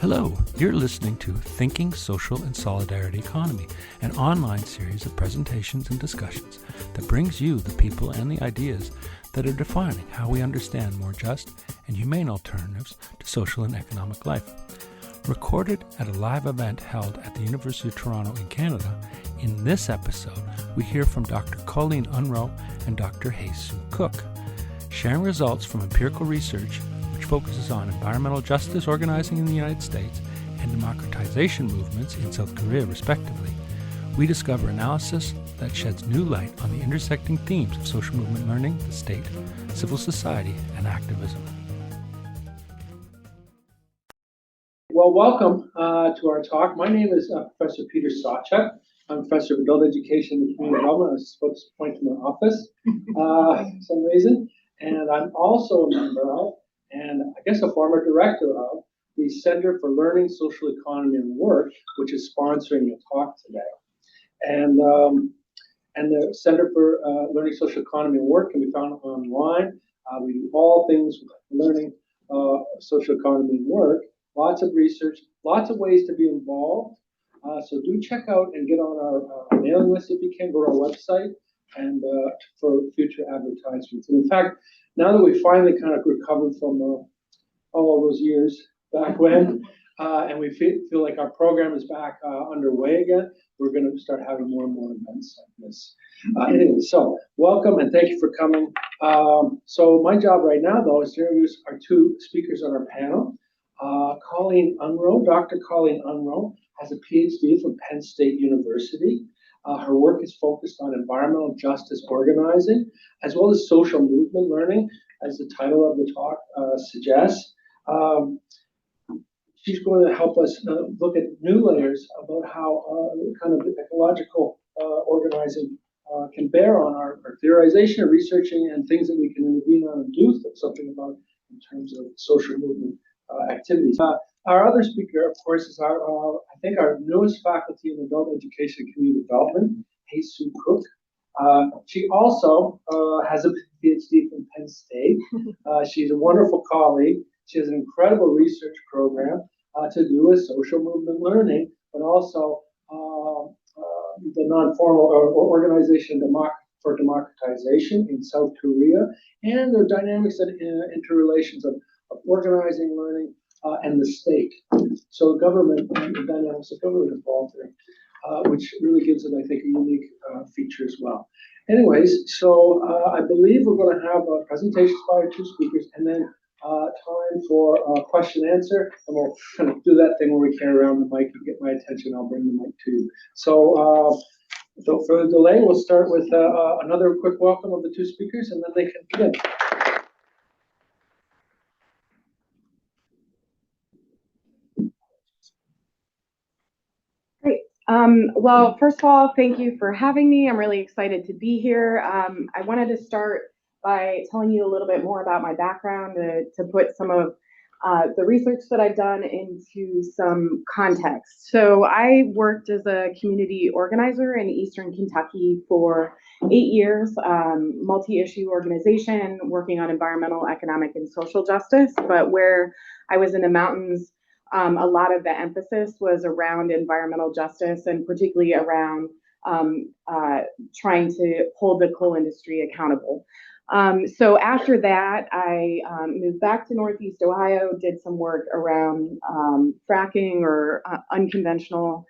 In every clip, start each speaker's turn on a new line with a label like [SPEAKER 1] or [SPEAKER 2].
[SPEAKER 1] Hello, you're listening to Thinking Social and Solidarity Economy, an online series of presentations and discussions that brings you the people and the ideas that are defining how we understand more just and humane alternatives to social and economic life. Recorded at a live event held at the University of Toronto in Canada, in this episode we hear from Dr. Colleen Unroe and Dr. Hye-Su Kuk, sharing results from empirical research which focuses on environmental justice organizing in the United States and democratization movements in South Korea, respectively. We discover analysis that sheds new light on the intersecting themes of social movement learning, the state, civil society, and activism.
[SPEAKER 2] Well, welcome to our talk. My name is Professor Peter Sawchuk. I'm a professor of adult education and community development. I was supposed to point to my office for some reason. And I'm also a member of, and I guess a former director of, the Center for Learning, Social Economy, and Work, which is sponsoring the talk today. And the Center for Learning, Social Economy, and Work can be found online. We do all things learning, social economy, and work. Lots of research, lots of ways to be involved. So do check out and get on our mailing list if you can. Go to our website and for future advertisements. And in fact, now that we finally kind of recovered from all those years back when, and we feel like our program is back underway again, we're going to start having more and more events like this. Anyway, so welcome and thank you for coming. So my job right now, though, is to introduce our two speakers on our panel. Colleen Unroe, Dr. Colleen Unroe, has a PhD from Penn State University. Her work is focused on environmental justice organizing, as well as social movement learning, as the title of the talk suggests. She's going to help us look at new layers about how kind of ecological organizing can bear on our theorization, researching, and things that we can intervene on and do something about in terms of social movement activities. Our other speaker, of course, is our I think our newest faculty in adult education and community development, Hye-Su Kuk. She also has a PhD from Penn State. She's a wonderful colleague. She has an incredible research program to do with social movement learning, but also the non-formal organization for democratization in South Korea, and the dynamics and interrelations of organizing learning and the state. So government, the dynamics of government involved there, which really gives it, I think, a unique feature as well. Anyways, so I believe we're going to have presentations by our two speakers, and then time for question and answer, and we'll kind of do that thing where we carry around the mic and get my attention. I'll bring the mic to you. So without further delay, we'll start with another quick welcome of the two speakers, and then they can begin.
[SPEAKER 3] Great. Well, first of all, thank you for having me. I'm really excited to be here. I wanted to start by telling you a little bit more about my background to put some of the research that I've done into some context. So I worked as a community organizer in Eastern Kentucky for 8 years, multi-issue organization working on environmental, economic, and social justice. But where I was in the mountains, a lot of the emphasis was around environmental justice and particularly around trying to hold the coal industry accountable. So after that, I moved back to Northeast Ohio, did some work around fracking or unconventional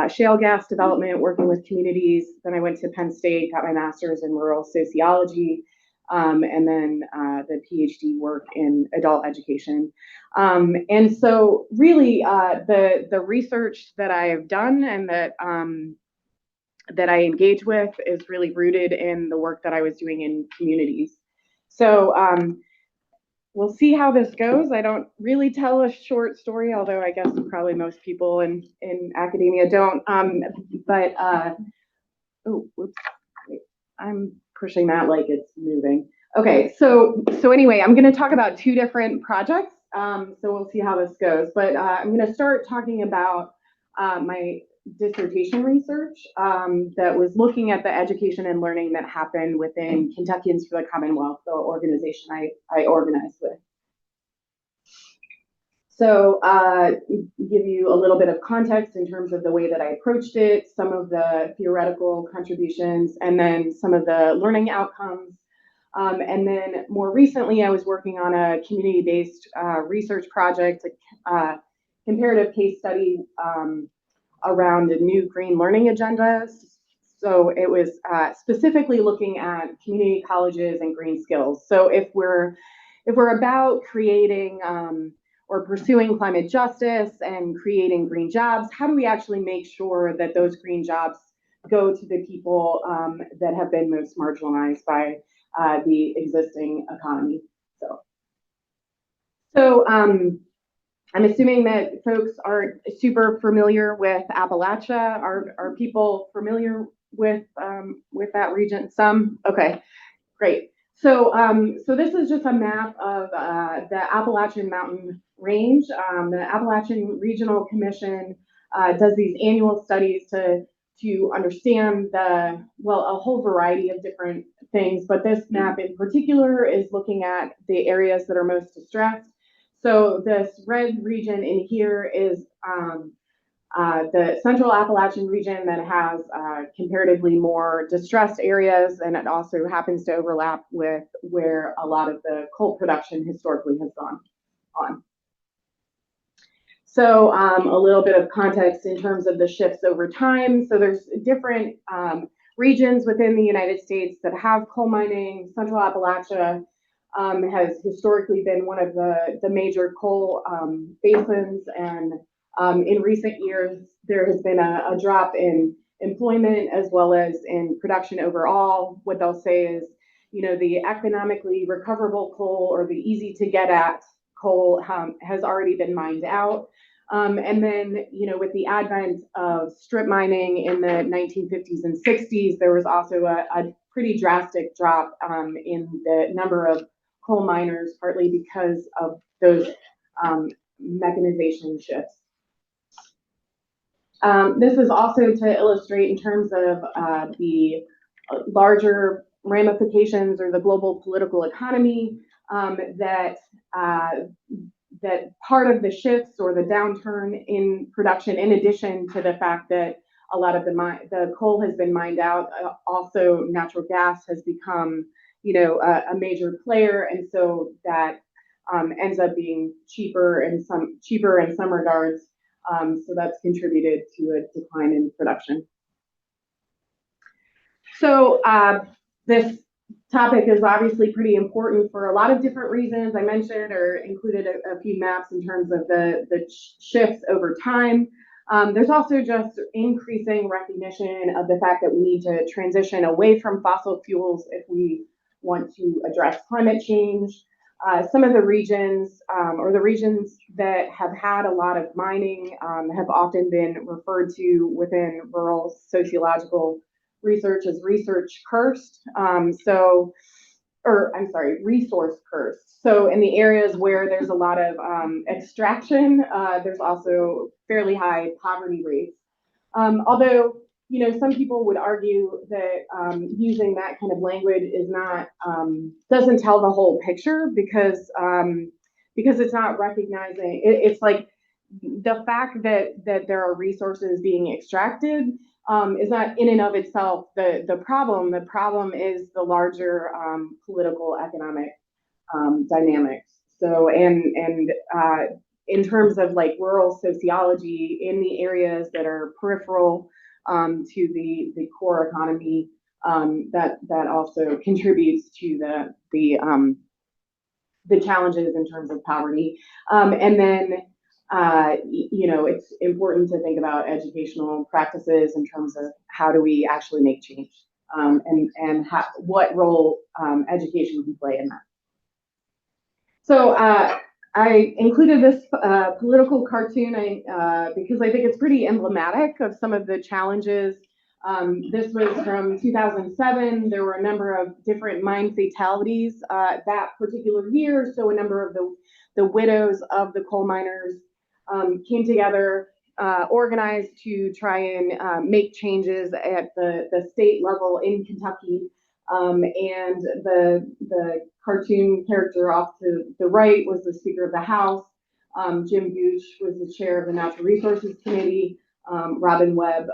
[SPEAKER 3] shale gas development, working with communities. Then I went to Penn State, got my master's in rural sociology, and then the PhD work in adult education. And so really the research that I have done and that I engage with is really rooted in the work that I was doing in communities. So we'll see how this goes. I don't really tell a short story, although I guess probably most people in academia don't. Oh, whoops, wait, I'm pushing that like it's moving. Okay, so anyway, I'm going to talk about two different projects. So we'll see how this goes. But I'm going to start talking about my dissertation research that was looking at the education and learning that happened within Kentuckians for the Commonwealth, the organization I organized with. So give you a little bit of context in terms of the way that I approached it, some of the theoretical contributions, and then some of the learning outcomes. And then more recently, I was working on a community-based research project, a comparative case study around a new green learning agenda. So it was specifically looking at community colleges and green skills. So if we're about creating or pursuing climate justice and creating green jobs, how do we actually make sure that those green jobs go to the people that have been most marginalized by the existing economy? So I'm assuming that folks aren't super familiar with Appalachia. Are people familiar with that region? Some? Okay, great. So this is just a map of the Appalachian Mountain Range. The Appalachian Regional Commission does these annual studies to understand a whole variety of different things, but this map in particular is looking at the areas that are most distressed. So this red region in here is the Central Appalachian region that has comparatively more distressed areas, and it also happens to overlap with where a lot of the coal production historically has gone on. So a little bit of context in terms of the shifts over time. So there's different regions within the United States that have coal mining. Central Appalachia has historically been one of the major coal basins, and in recent years, there has been a drop in employment as well as in production overall. What they'll say is, the economically recoverable coal or the easy to get at coal has already been mined out. And then, with the advent of strip mining in the 1950s and 60s, there was also a pretty drastic drop in the number of coal miners, partly because of those mechanization shifts. This is also to illustrate in terms of the larger ramifications or the global political economy that part of the shifts or the downturn in production, in addition to the fact that a lot of the coal has been mined out, also natural gas has become, a major player, and so that ends up being cheaper in some regards. So that's contributed to a decline in production. So this topic is obviously pretty important for a lot of different reasons. I mentioned or included a few maps in terms of the shifts over time. There's also just increasing recognition of the fact that we need to transition away from fossil fuels if we want to address climate change. Some of the regions or the regions that have had a lot of mining have often been referred to within rural sociological research as research cursed. Resource cursed. So in the areas where there's a lot of extraction, there's also fairly high poverty rates. Although, some people would argue that using that kind of language is not doesn't tell the whole picture because it's not recognizing. It's like the fact that there are resources being extracted is not in and of itself the problem. The problem is the larger political economic dynamics. So in terms of like rural sociology in the areas that are peripheral to the core economy, that also contributes to the challenges in terms of poverty. And then it's important to think about educational practices in terms of how do we actually make change, and what role education can play in that. So I included this political cartoon because I think it's pretty emblematic of some of the challenges. This was from 2007. There were a number of different mine fatalities that particular year. So a number of the widows of the coal miners came together, organized to try and make changes at the state level in Kentucky. And the cartoon character off to the right was the Speaker of the House. Jim Gooch was the chair of the Natural Resources Committee. Robin Webb,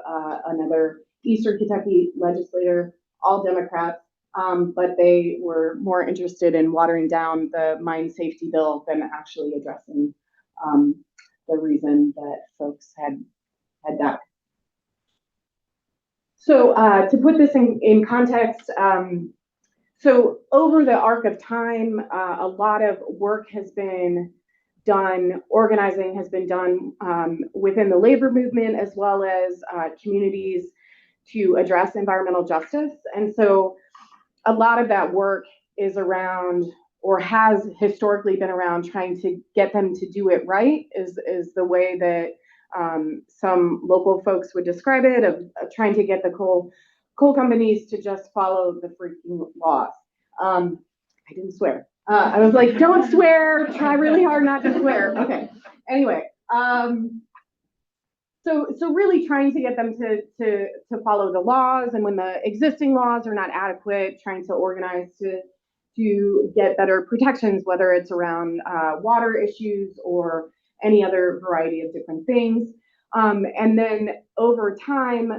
[SPEAKER 3] another Eastern Kentucky legislator, all Democrats. But they were more interested in watering down the mine safety bill than actually addressing the reason that folks had died. So to put this in context, so over the arc of time, a lot of work has been done, organizing has been done within the labor movement as well as communities to address environmental justice. And so a lot of that work is around, or has historically been around, trying to get them to do it right, is the way that some local folks would describe it, of trying to get the coal companies to just follow the freaking laws. I didn't swear. I was like, don't swear, try really hard not to swear. Okay, anyway. So really trying to get them to follow the laws, and when the existing laws are not adequate, trying to organize to get better protections, whether it's around water issues or any other variety of different things. And then over time,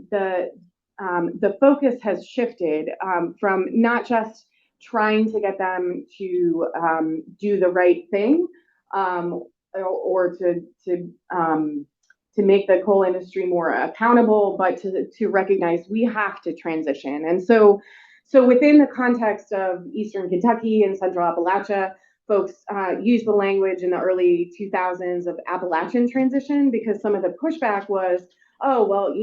[SPEAKER 3] the focus has shifted from not just trying to get them to do the right thing, or to make the coal industry more accountable, but to recognize we have to transition. And so within the context of Eastern Kentucky and Central Appalachia, folks used the language in the early 2000s of Appalachian transition, because some of the pushback was, oh, well,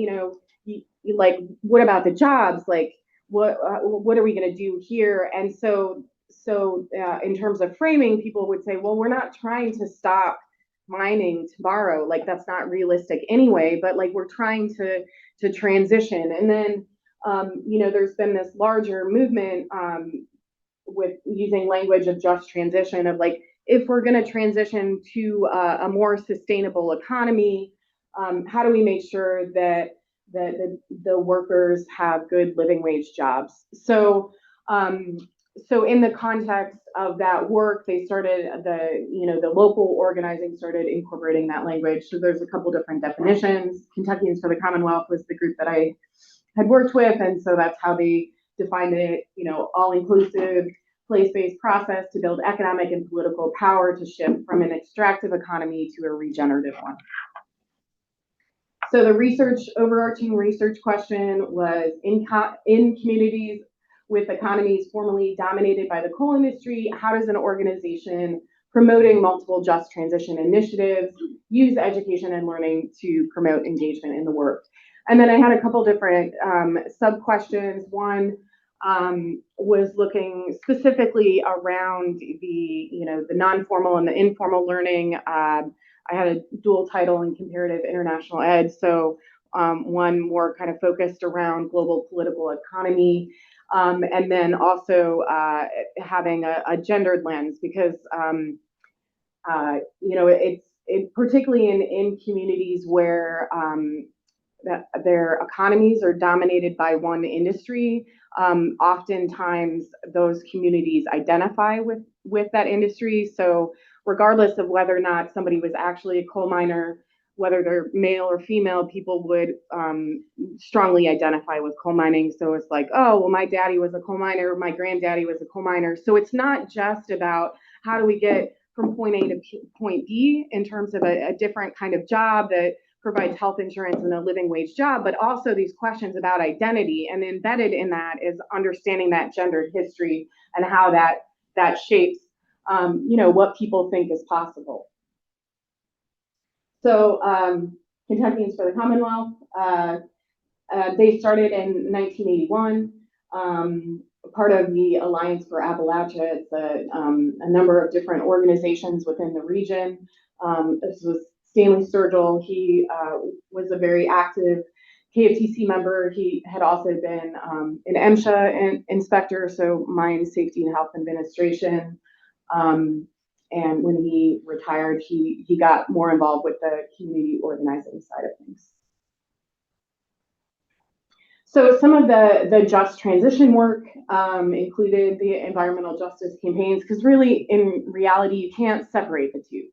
[SPEAKER 3] like, what about the jobs? Like, what are we going to do here? And so in terms of framing, people would say, well, we're not trying to stop mining tomorrow, like that's not realistic anyway, but like we're trying to transition. And then there's been this larger movement with using language of just transition, of like, if we're going to transition to a more sustainable economy, how do we make sure that the workers have good living wage jobs? So in the context of that work, they started the local organizing started incorporating that language. So there's a couple different definitions. Kentuckians for the Commonwealth was the group that I had worked with, and so that's how they defined it. All-inclusive, place-based process to build economic and political power to shift from an extractive economy to a regenerative one. So the overarching research question was, in communities with economies formerly dominated by the coal industry, how does an organization promoting multiple just transition initiatives use education and learning to promote engagement in the work? And then I had a couple different sub-questions. One was looking specifically around the non-formal and the informal learning. I had a dual title in comparative international ed, so one more kind of focused around global political economy. And then also having a gendered lens, because it's particularly in communities where their economies are dominated by one industry. Oftentimes, those communities identify with that industry. So regardless of whether or not somebody was actually a coal miner, whether they're male or female, people would strongly identify with coal mining. So it's like, oh, well, my daddy was a coal miner, my granddaddy was a coal miner. So it's not just about how do we get from point A to point B in terms of a different kind of job that provides health insurance and a living wage job, but also these questions about identity. And embedded in that is understanding that gendered history and how that shapes what people think is possible. So Kentuckians for the Commonwealth, they started in 1981, part of the Alliance for Appalachia. It's a number of different organizations within the region. This was Stanley Sturgill. He was a very active KFTC member. He had also been an MSHA inspector, so Mine Safety and Health Administration. And when he retired, he got more involved with the community organizing side of things. So some of the just transition work included the environmental justice campaigns, because really, in reality, you can't separate the two.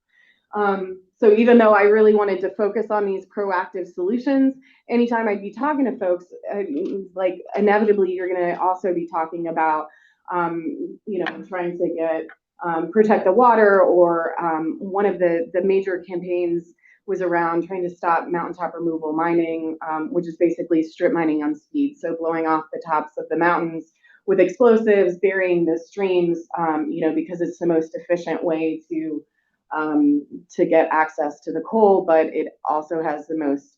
[SPEAKER 3] So even though I really wanted to focus on these proactive solutions, anytime I'd be talking to folks, like inevitably you're going to also be talking about, trying to get protect the water, or one of the major campaigns was around trying to stop mountaintop removal mining, which is basically strip mining on speed. So blowing off the tops of the mountains with explosives, burying the streams, because it's the most efficient way to get access to the coal, but it also has the most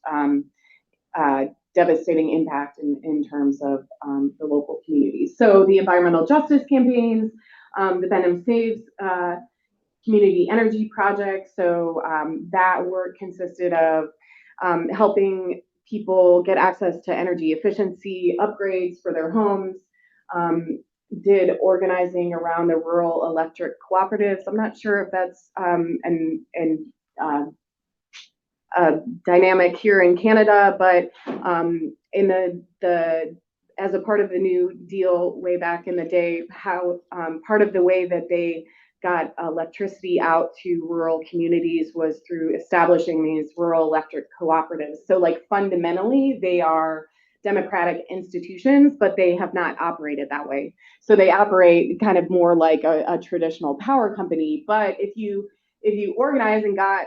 [SPEAKER 3] devastating impact in terms of the local communities. So the environmental justice campaigns, the Benham Saves community energy project. So that work consisted of helping people get access to energy efficiency upgrades for their homes, did organizing around the rural electric cooperatives. I'm not sure if that's dynamic here in Canada, but in the as a part of the New Deal way back in the day, how part of the way that they got electricity out to rural communities was through establishing these rural electric cooperatives. So like fundamentally, they are democratic institutions, but they have not operated that way. So they operate kind of more like a traditional power company. But if you organize and got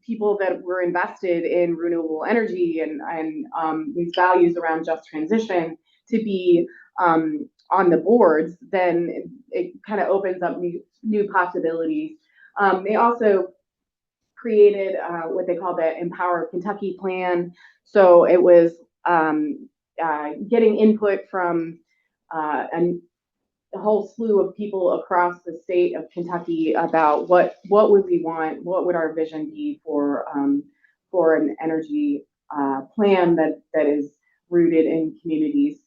[SPEAKER 3] people that were invested in renewable energy and these values around just transition to be on the boards, then it kind of opens up new possibilities. They also created what they call the Empower Kentucky plan. So it was getting input from a whole slew of people across the state of Kentucky about what would we want, what would our vision be for an energy plan that is rooted in communities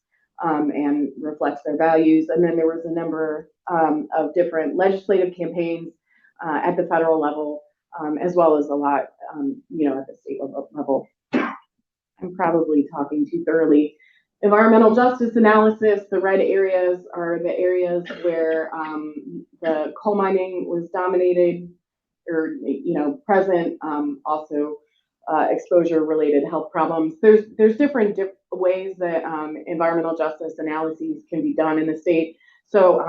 [SPEAKER 3] and reflects their values. And then there was a number of different legislative campaigns at the federal level, as well as a lot, at the state level. I'm probably talking too thoroughly. Environmental justice analysis, the red areas are the areas where the coal mining was dominated or, present, also exposure-related health problems. There's different ways that environmental justice analyses can be done in the state. So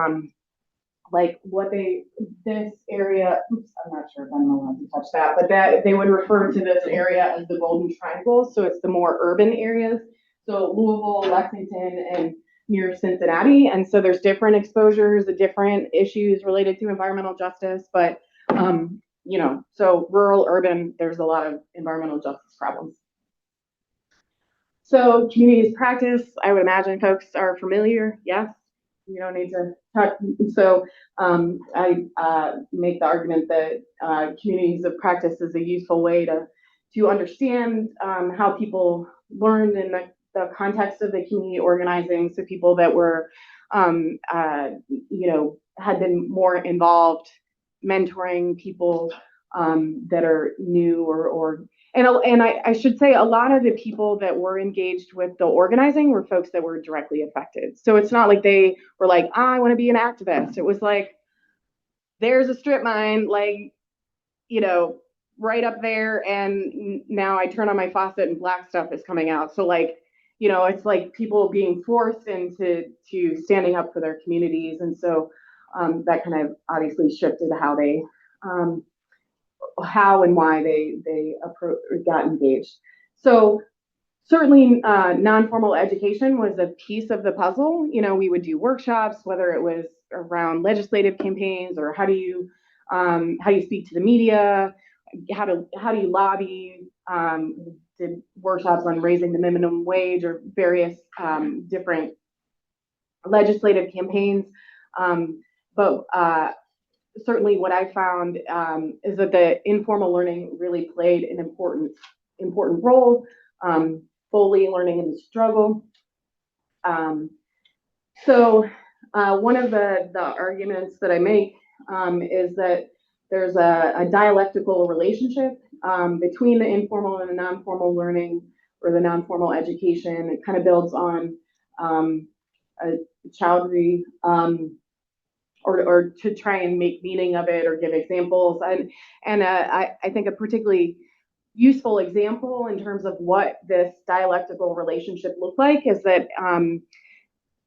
[SPEAKER 3] this area, oops, I'm not sure if I'm allowed to touch that, but that they would refer to this area as the Golden Triangle. So it's the more urban areas. So Louisville, Lexington, and near Cincinnati. And so there's different exposures, different issues related to environmental justice. But, so rural, urban, there's a lot of environmental justice problems. So communities practice, I would imagine folks are familiar. Yes, you don't need to talk. So I make the argument that communities of practice is a useful way to understand how people learned in the context of the community organizing. So people that were, had been more involved, mentoring people that are new and I should say a lot of the people that were engaged with the organizing were folks that were directly affected. So it's not like they were like, I want to be an activist. It was like, there's a strip mine, right up there. And now I turn on my faucet and black stuff is coming out. So it's like people being forced into standing up for their communities. And so that kind of obviously shifted how and why they got engaged. So certainly non-formal education was a piece of the puzzle. We would do workshops, whether it was around legislative campaigns or how do you speak to the media, how do you lobby, did workshops on raising the minimum wage or various different legislative campaigns. But certainly what I found is that the informal learning really played an important role. Foley learning in the struggle. So one of the arguments that I make is that there's a dialectical relationship between the informal and the non-formal learning or the non-formal education. It kind of builds on Chowdhury or to try and make meaning of it or give examples. And I think a particularly useful example in terms of what this dialectical relationship looked like is that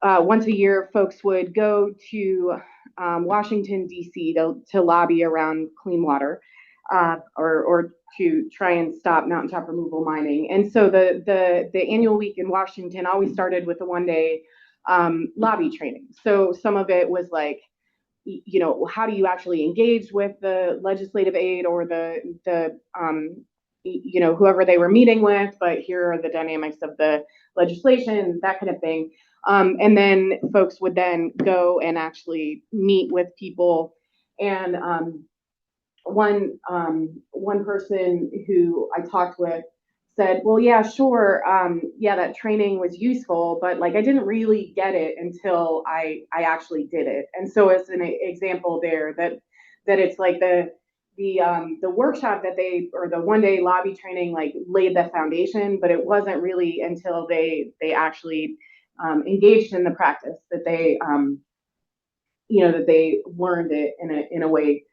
[SPEAKER 3] once a year, folks would go to Washington, D.C. to lobby around clean water or to try and stop mountaintop removal mining. And so the annual week in Washington always started with a one-day lobby training. So some of it was like, how do you actually engage with the legislative aid or the whoever they were meeting with, but here are the dynamics of the legislation, that kind of thing. And then folks would then go and actually meet with people. And one person who I talked with said, well, yeah, sure. Yeah, that training was useful, but like I didn't really get it until I actually did it. And so it's an example there that it's like the workshop that or the one day lobby training like laid the foundation, but it wasn't really until they actually engaged in the practice that they that they learned it in a way.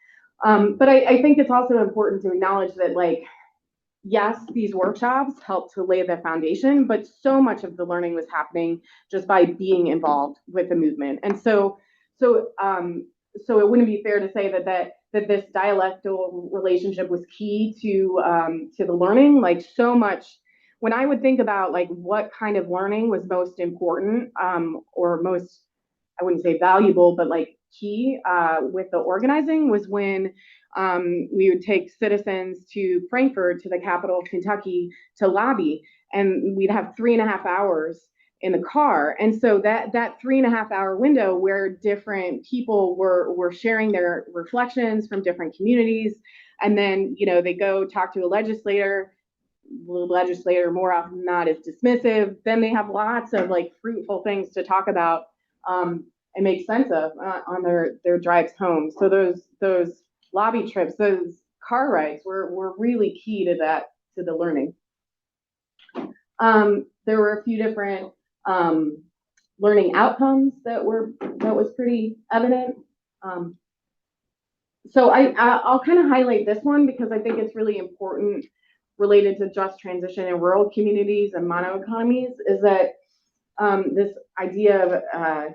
[SPEAKER 3] But I think it's also important to acknowledge that like, yes, these workshops help to lay the foundation, but so much of the learning was happening just by being involved with the movement. And so it wouldn't be fair to say that this dialectal relationship was key to the learning. Like so much, when I would think about like what kind of learning was most important or most, I wouldn't say valuable, but like key with the organizing was when we would take citizens to Frankfort, to the capital of Kentucky, to lobby, and we'd have 3.5 hours in the car. And so that 3.5 hour window where different people were sharing their reflections from different communities, and then they go talk to a legislator. The legislator more often than not is dismissive. Then they have lots of like fruitful things to talk about and make sense of on their drives home. So those lobby trips, those car rides were really key to the learning. There were a few different learning outcomes that was pretty evident. So I'll kind of highlight this one because I think it's really important related to just transition in rural communities and monoeconomies, is that this idea of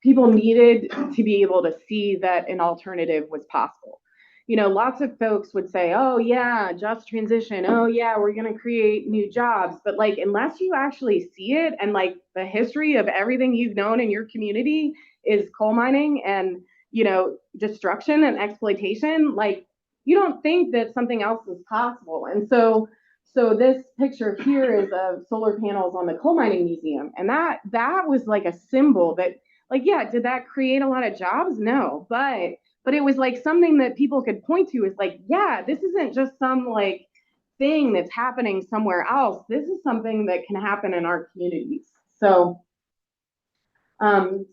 [SPEAKER 3] people needed to be able to see that an alternative was possible. Lots of folks would say, oh yeah, just transition. Oh yeah, we're going to create new jobs. But like, unless you actually see it, and like the history of everything you've known in your community is coal mining and, destruction and exploitation, like you don't think that something else is possible. And so this picture here is of solar panels on the coal mining museum. And that was like a symbol that, like, yeah, did that create a lot of jobs? No, but it was like something that people could point to is like, yeah, this isn't just some like thing that's happening somewhere else. This is something that can happen in our communities. So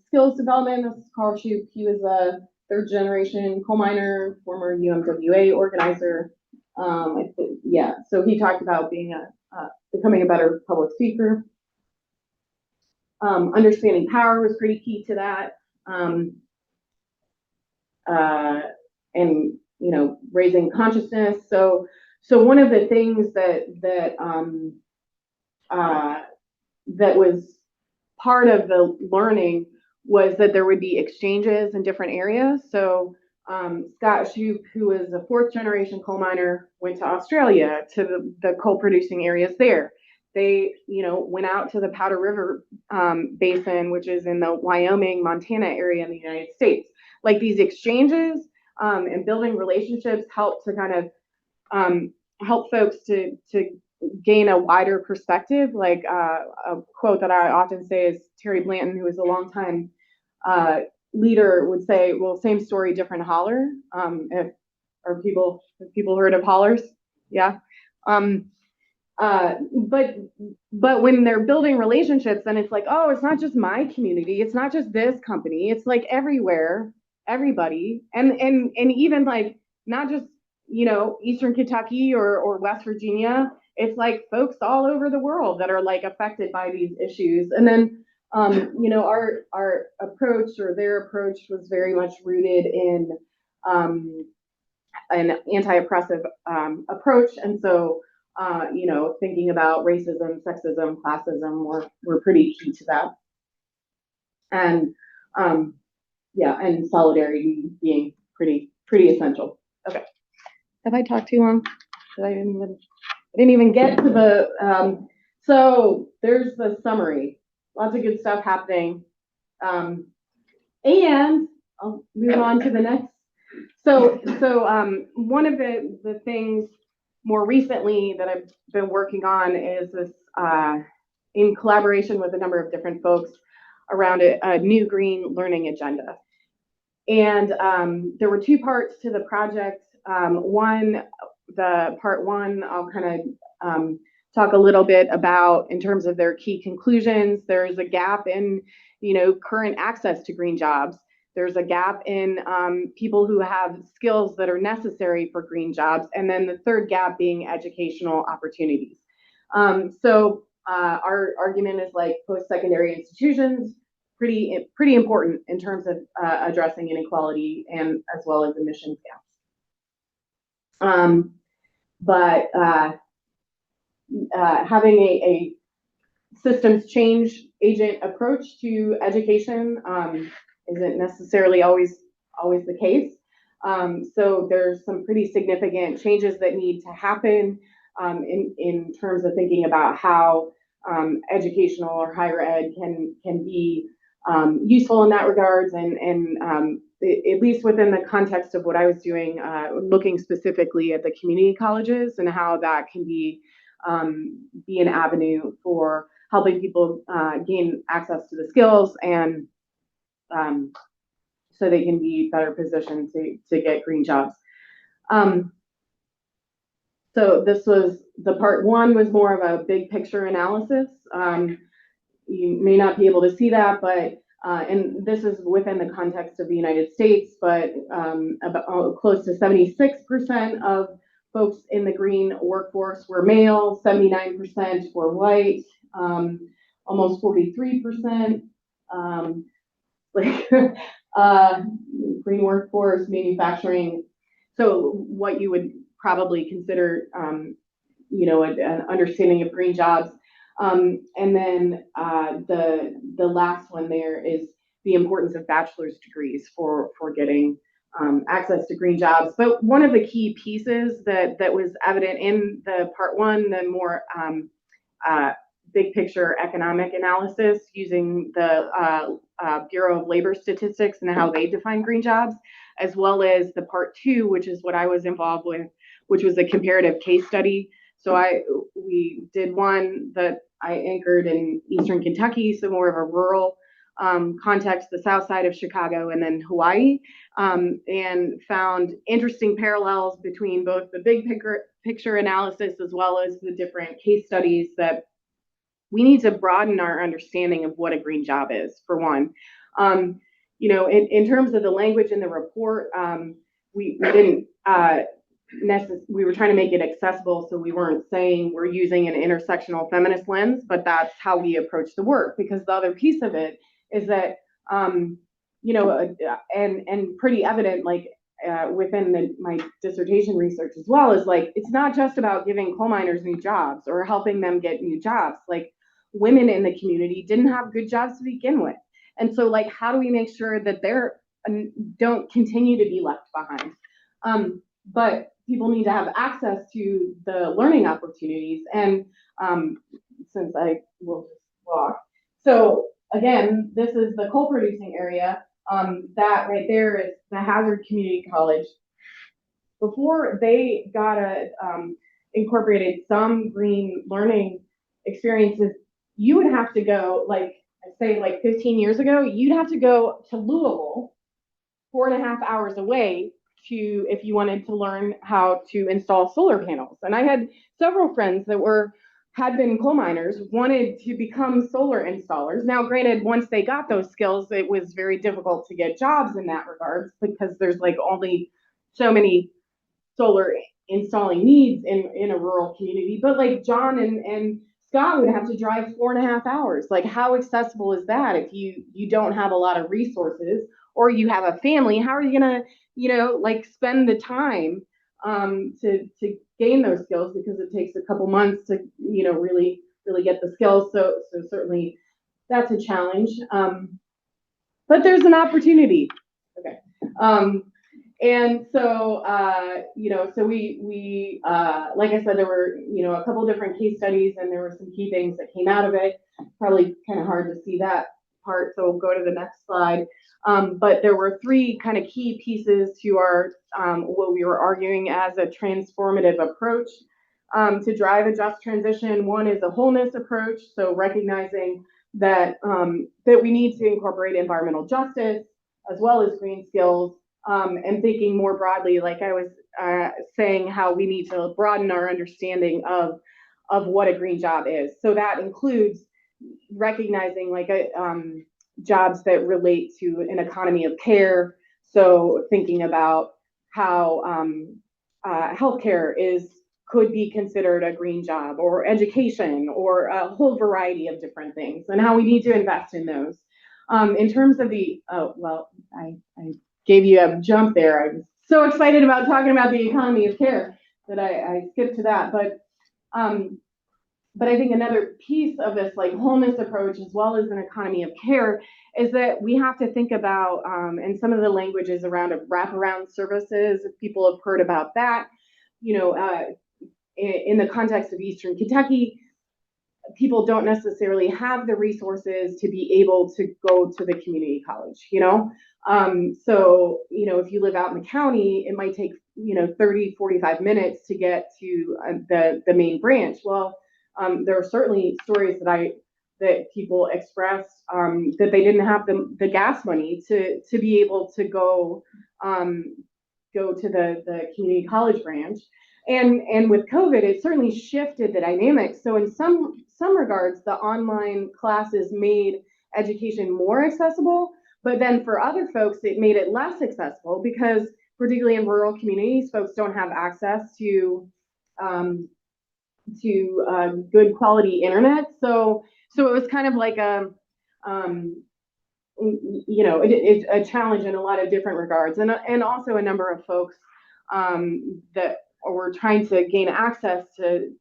[SPEAKER 3] skills development, this is Carl Shoup. He was a third generation coal miner, former UMWA organizer. So he talked about becoming a better public speaker. Understanding power was pretty key to that. And raising consciousness. So one of the things that was part of the learning was that there would be exchanges in different areas. So Scott Shoup, who was a fourth generation coal miner, went to Australia to the coal producing areas there. They, went out to the Powder River Basin, which is in the Wyoming, Montana area in the United States. Like these exchanges and building relationships help to kind of help folks to gain a wider perspective. Like a quote that I often say is Terry Blanton, who was a longtime leader, would say, well, same story, different holler. Have people heard of hollers? Yeah. But when they're building relationships, then it's like, oh, it's not just my community. It's not just this company. It's like everywhere, everybody. And even like, not just, Eastern Kentucky or West Virginia. It's like folks all over the world that are like affected by these issues. And then Our approach, or their approach, was very much rooted in an anti-oppressive approach, and so thinking about racism, sexism, classism were pretty key to that, and and solidarity being pretty essential. Okay, have I talked too long? I didn't even get to the. So there's the summary. Lots of good stuff happening, and I'll move on to the next. So one of the things more recently that I've been working on is this, in collaboration with a number of different folks, around a new green learning agenda. And there were two parts to the project. Part one, I'll kind of talk a little bit about in terms of their key conclusions. There's a gap in, current access to green jobs. There's a gap in people who have skills that are necessary for green jobs. And then the third gap being educational opportunities. Our argument is like post-secondary institutions, pretty important in terms of addressing inequality and as well as admissions gaps. But having a systems change agent approach to education isn't necessarily always the case. So there's some pretty significant changes that need to happen in terms of thinking about how educational or higher ed can be useful in that regards, and at least within the context of what I was doing, looking specifically at the community colleges and how that can be an avenue for helping people gain access to the skills and so they can be better positioned to get green jobs. So this was the part one, was more of a big picture analysis. You may not be able to see that, but and this is within the context of the United States, but about close to 76% of folks in the green workforce were male, 79% were white, almost 43%. Green workforce, manufacturing. So what you would probably consider, an understanding of green jobs. And then the last one there is the importance of bachelor's degrees for getting access to green jobs. But one of the key pieces that was evident in the part one, the more big picture economic analysis using the Bureau of Labor Statistics and how they define green jobs, as well as the part two, which is what I was involved with, which was a comparative case study. So we did one that I anchored in Eastern Kentucky, so more of a rural context, the south side of Chicago, and then Hawaii, and found interesting parallels between both the big picture analysis as well as the different case studies that we need to broaden our understanding of what a green job is, for one. In terms of the language in the report, we didn't we were trying to make it accessible, so we weren't saying we're using an intersectional feminist lens, but that's how we approach the work, because the other piece of it is that, and pretty evident, within my dissertation research as well, is it's not just about giving coal miners new jobs or helping them get new jobs. Women in the community didn't have good jobs to begin with. And so how do we make sure that they're don't continue to be left behind? But people need to have access to the learning opportunities. And since I will just walk. So again, this is the coal producing area. That right there is the Hazard Community College. Before they got incorporated some green learning experiences, you would have to go, 15 years ago, you'd have to go to Louisville, 4.5 hours away, if you wanted to learn how to install solar panels. And I had several friends that had been coal miners, wanted to become solar installers. Now, granted, once they got those skills, it was very difficult to get jobs in that regard, because there's only so many solar installing needs in a rural community. But John and Scott would have to drive 4.5 hours. Like, how accessible is that if you don't have a lot of resources, or you have a family? How are you gonna, like, spend the time to gain those skills, because it takes a couple months to, really get the skills. So certainly that's a challenge. But there's an opportunity. Okay. And so, so we like I said, there were, a couple different case studies, and there were some key things that came out of it. Probably kind of hard to see that part, so we'll go to the next slide. But there were three kind of key pieces to our, what we were arguing as a transformative approach to drive a just transition. One is a wholeness approach, so recognizing that that we need to incorporate environmental justice as well as green skills, and thinking more broadly, like I was saying, how we need to broaden our understanding of what a green job is. So that includes recognizing like jobs that relate to an economy of care. So thinking about how healthcare could be considered a green job, or education, or a whole variety of different things, and how we need to invest in those. In terms of the, I gave you a jump there. I was so excited about talking about the economy of care that I skipped to that. But I think another piece of this like wholeness approach, as well as an economy of care, is that we have to think about, and some of the languages around wraparound services, if people have heard about that, in the context of Eastern Kentucky, people don't necessarily have the resources to be able to go to the community college, So, if you live out in the county, it might take, 30, 45 minutes to get to the main branch. Well, there are certainly stories that people express that they didn't have the gas money to be able to go to the community college branch. And with COVID, it certainly shifted the dynamics. So in some regards, the online classes made education more accessible, but then for other folks, it made it less accessible, because particularly in rural communities, folks don't have access to good quality internet. So it was kind of like a challenge in a lot of different regards, and also a number of folks that were trying to gain access to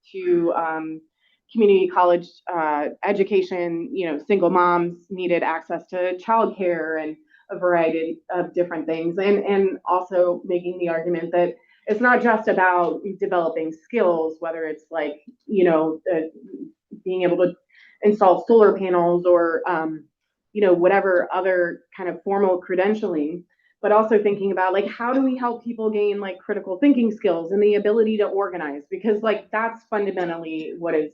[SPEAKER 3] community college education. Single moms needed access to childcare and a variety of different things, and also making the argument that it's not just about developing skills, whether it's like, being able to install solar panels, or whatever other kind of formal credentialing, but also thinking about like, how do we help people gain like critical thinking skills and the ability to organize, because like that's fundamentally what is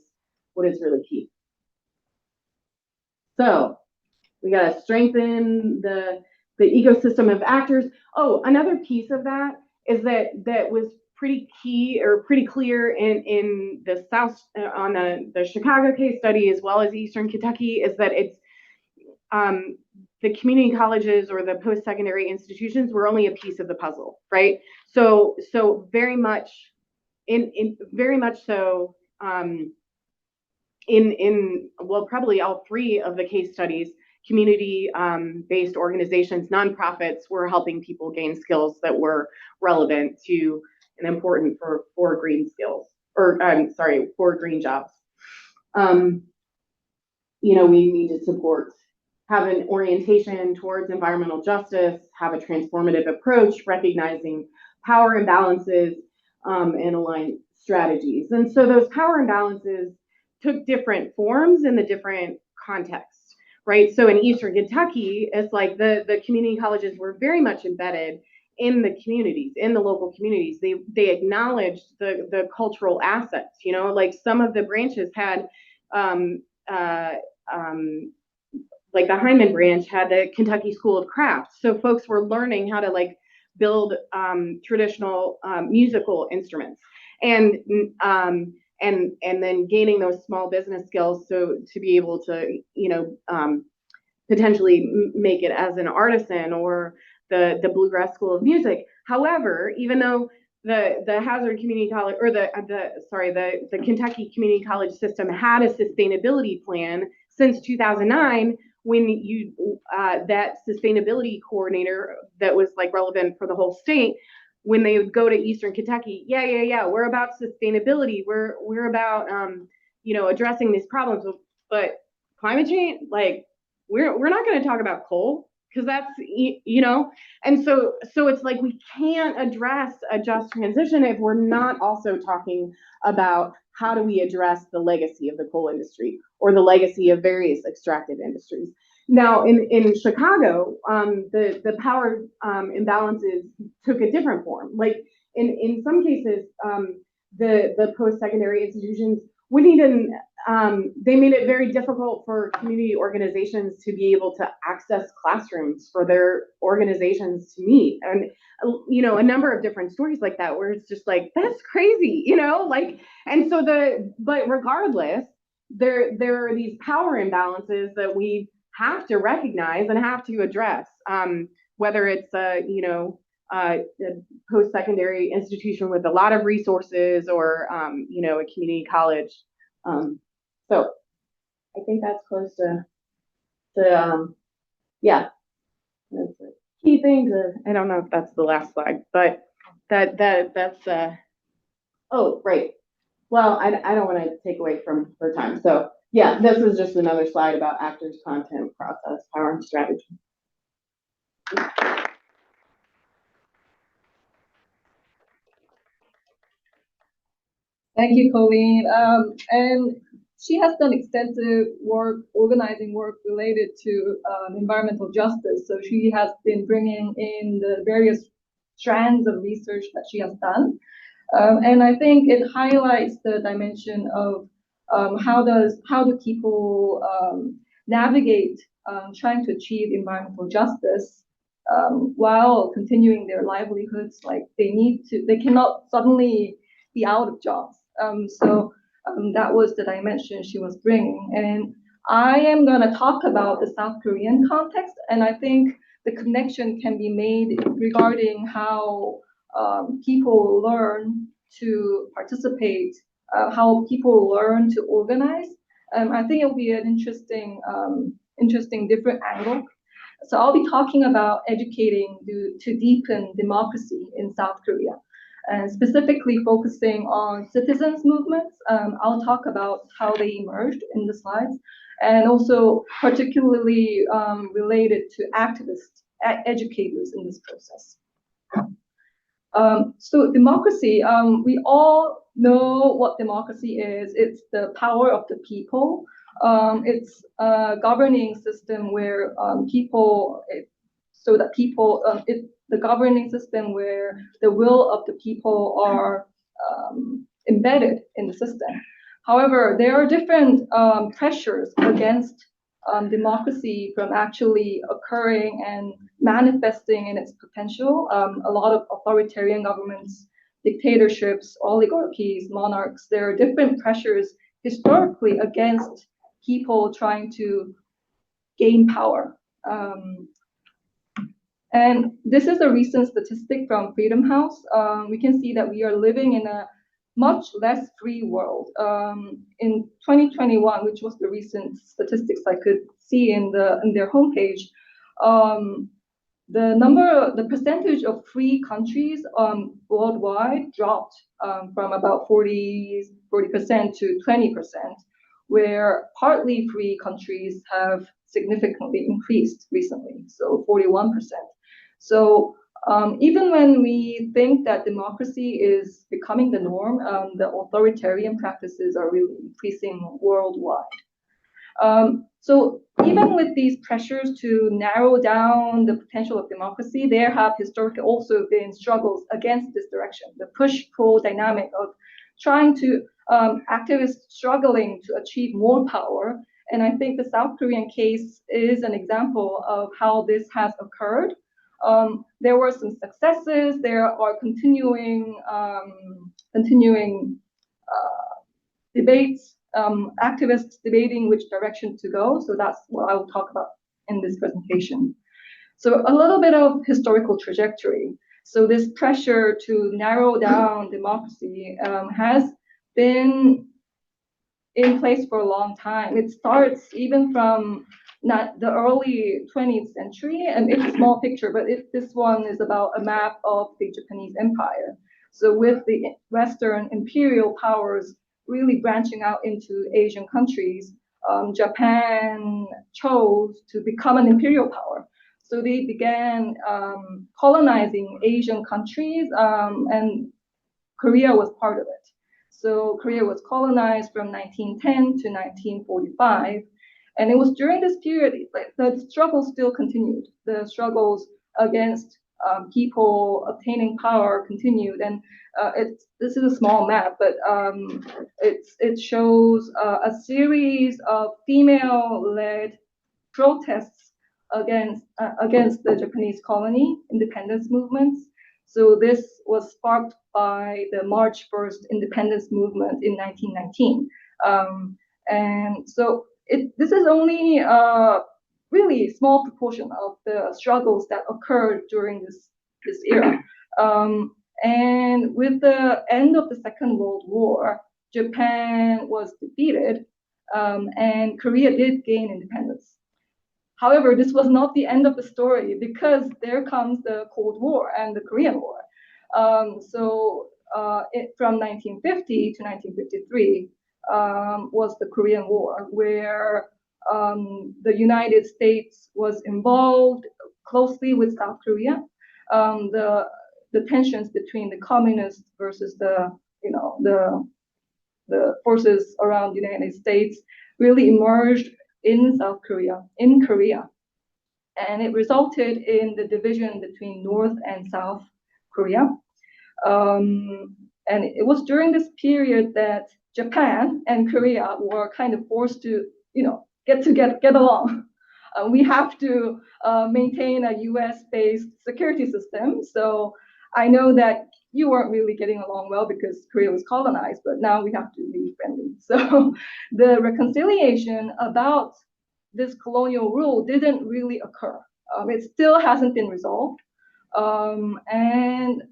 [SPEAKER 3] really key. So we got to strengthen the ecosystem of actors. Oh, another piece of that is that was pretty key, or pretty clear in the South, on the Chicago case study, as well as Eastern Kentucky, is that it's the community colleges or the post-secondary institutions were only a piece of the puzzle, right? So very much so in probably all three of the case studies, community based organizations, nonprofits, were helping people gain skills that were relevant to and important for green skills, or for green jobs. We need to support, have an orientation towards environmental justice, have a transformative approach, recognizing power imbalances, and align strategies. And so those power imbalances took different forms in the different contexts, right? So in Eastern Kentucky, it's like the community colleges were very much embedded in the communities, in the local communities. They acknowledged the cultural assets, like some of the branches had, like the Hyman branch had the Kentucky School of Crafts. So folks were learning how to like build traditional musical instruments, and then gaining those small business skills, so to be able to potentially make it as an artisan, or the Bluegrass School of Music. However, even though the Hazard Community College, or the Kentucky Community College system had a sustainability plan since 2009, when that sustainability coordinator that was like relevant for the whole state, when they would go to Eastern Kentucky, we're about sustainability, we're about addressing these problems, but climate change, like we're not going to talk about coal, because that's and so it's like we can't address a just transition if we're not also talking about how do we address the legacy of the coal industry or the legacy of various extractive industries. Now, in Chicago, the power imbalances took a different form. Like in some cases, the post-secondary institutions wouldn't even, they made it very difficult for community organizations to be able to access classrooms for their organizations to meet. And, a number of different stories like that, where it's just like, that's crazy, and so but regardless, there are these power imbalances that we have to recognize and have to address, whether it's a post-secondary institution with a lot of resources, or a community college. So I think that's close to yeah, that's a key thing. I don't know if that's the last slide, but that's oh, right. Well, I don't want to take away from her time. So yeah, this is just another slide about actors, content, process, power, and strategy.
[SPEAKER 4] Thank you, Colleen. And she has done extensive work, organizing work related to environmental justice. So she has been bringing in the various strands of research that she has done. And I think it highlights the dimension of how do people navigate trying to achieve environmental justice while continuing their livelihoods. Like they cannot suddenly be out of jobs. So that was the dimension she was bringing. And I am going to talk about the South Korean context, and I think the connection can be made regarding how people learn to participate, how people learn to organize. I think it'll be an interesting different angle. So I'll be talking about educating to deepen democracy in South Korea, and specifically focusing on citizens' movements. I'll talk about how they emerged in the slides, and also particularly related to activists, educators in this process. So democracy, we all know what democracy is. It's the power of the people. It's a governing system where the governing system where the will of the people are embedded in the system. However, there are different pressures against democracy from actually occurring and manifesting in its potential. A lot of authoritarian governments, dictatorships, oligarchies, monarchs, there are different pressures historically against people trying to gain power. And this is a recent statistic from Freedom House. We can see that we are living in a much less free world. In 2021, which was the recent statistics I could see in their homepage, the percentage of free countries worldwide dropped from about 40% to 20%, where partly free countries have significantly increased recently, so 41%. So even when we think that democracy is becoming the norm, the authoritarian practices are really increasing worldwide. So even with these pressures to narrow down the potential of democracy, there have historically also been struggles against this direction, the push-pull dynamic of trying to activists struggling to achieve more power. And I think the South Korean case is an example of how this has occurred. There were some successes. There are continuing debates, activists debating which direction to go. So that's what I will talk about in this presentation. So a little bit of historical trajectory. So this pressure to narrow down democracy has been in place for a long time. It starts even from not the early 20th century, and it's a small picture, but this one is about a map of the Japanese Empire. So with the Western imperial powers really branching out into Asian countries, Japan chose to become an imperial power. So they began colonizing Asian countries, and Korea was part of it. So Korea was colonized from 1910 to 1945. And it was during this period, the struggle still continued. The struggles against people obtaining power continued. And this is a small map, but it shows a series of female-led protests against the Japanese colony independence movements. So this was sparked by the March 1st independence movement in 1919. And so this is only a really small proportion of the struggles that occurred during this era. And with the end of the Second World War, Japan was defeated, and Korea did gain independence. However, this was not the end of the story, because there comes the Cold War and the Korean War. From 1950 to 1953 was the Korean War, where the United States was involved closely with South Korea. The tensions between the communists versus the forces around the United States really emerged in South Korea, in Korea. And it resulted in the division between North and South Korea. And it was during this period that Japan and Korea were kind of forced to, get along. We have to maintain a US-based security system. So I know that you weren't really getting along well because Korea was colonized, but now we have to be friendly. So the reconciliation about this colonial rule didn't really occur. It still hasn't been resolved. And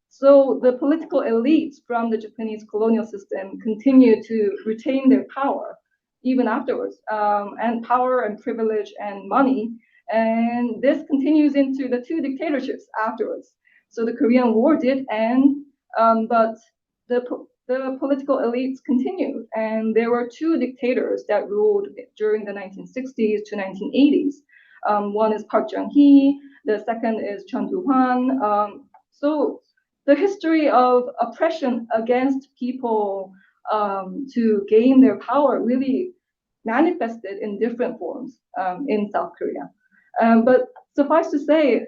[SPEAKER 4] so the political elites from the Japanese colonial system continue to retain their power even afterwards, and power and privilege and money. And this continues into the two dictatorships afterwards. So the Korean War did end, but the political elites continued, and there were two dictators that ruled during the 1960s to 1980s. One is Park Chung-hee, the second is Chun Doo-hwan. So the history of oppression against people to gain their power really manifested in different forms in South Korea. But suffice to say,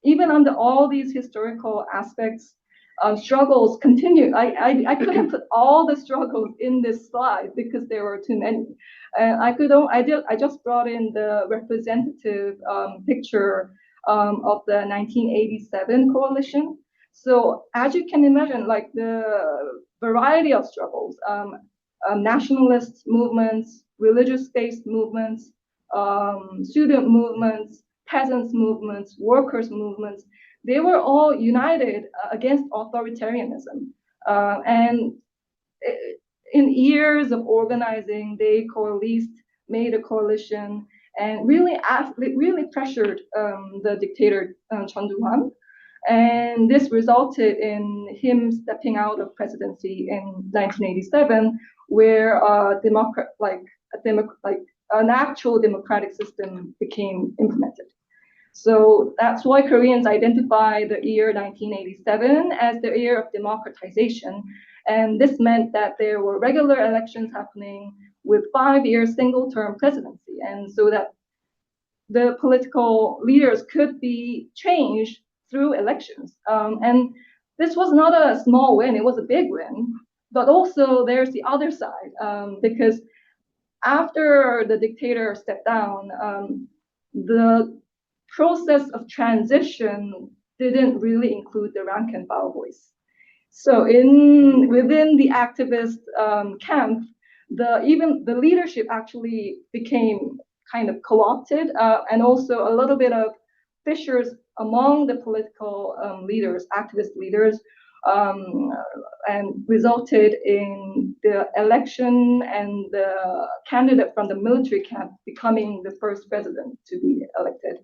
[SPEAKER 4] even under all these historical aspects, struggles continue. I couldn't put all the struggles in this slide because there were too many. I just brought in the representative picture of the 1987 coalition. So as you can imagine, like the variety of struggles, nationalist movements, religious-based movements, student movements, peasants movements, workers movements, they were all united against authoritarianism. And in years of organizing, they coalesced, made a coalition, and really pressured the dictator Chun Doo-hwan. And this resulted in him stepping out of presidency in 1987, where an actual democratic system became implemented. So that's why Koreans identify the year 1987 as the year of democratization. And this meant that there were regular elections happening with 5-year single-term presidency. And so that the political leaders could be changed through elections. And this was not a small win, it was a big win. But also there's the other side, because after the dictator stepped down, the process of transition didn't really include the rank and file voice. So within the activist camp, even the leadership actually became kind of co-opted, and also a little bit of fissures among the political leaders, activist leaders, and resulted in the election and the candidate from the military camp becoming the first president to be elected.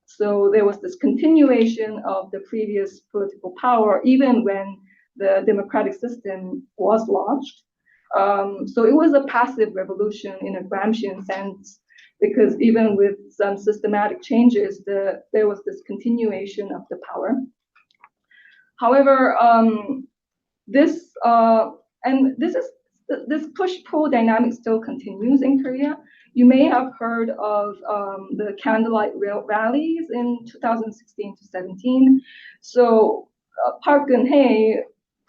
[SPEAKER 4] So there was this continuation of the previous political power, even when the democratic system was launched. So it was a passive revolution in a Gramscian sense, because even with some systematic changes, there was this continuation of the power. However, this push-pull dynamic still continues in Korea. You may have heard of the candlelight rallies in 2016 to 17. So Park Geun-hye,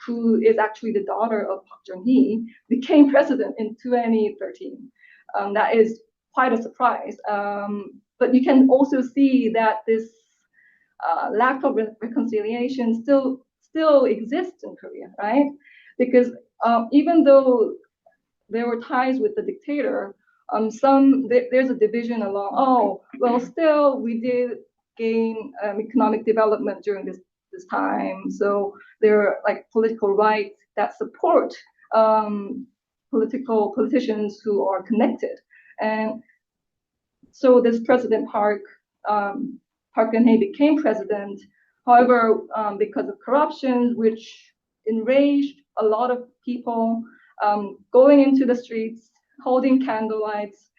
[SPEAKER 4] who is actually the daughter of Park Chung-hee, became president in 2013. That is quite a surprise. But you can also see that this lack of reconciliation still exists in Korea, right? Because even though there were ties with the dictator, there's a division along. Oh, well, still we did gain economic development during this time. So there are like political rights that support politicians who are connected, and so this President Park Geun-hye became president. However, because of corruption, which enraged a lot of people, going into the streets, holding candlelights,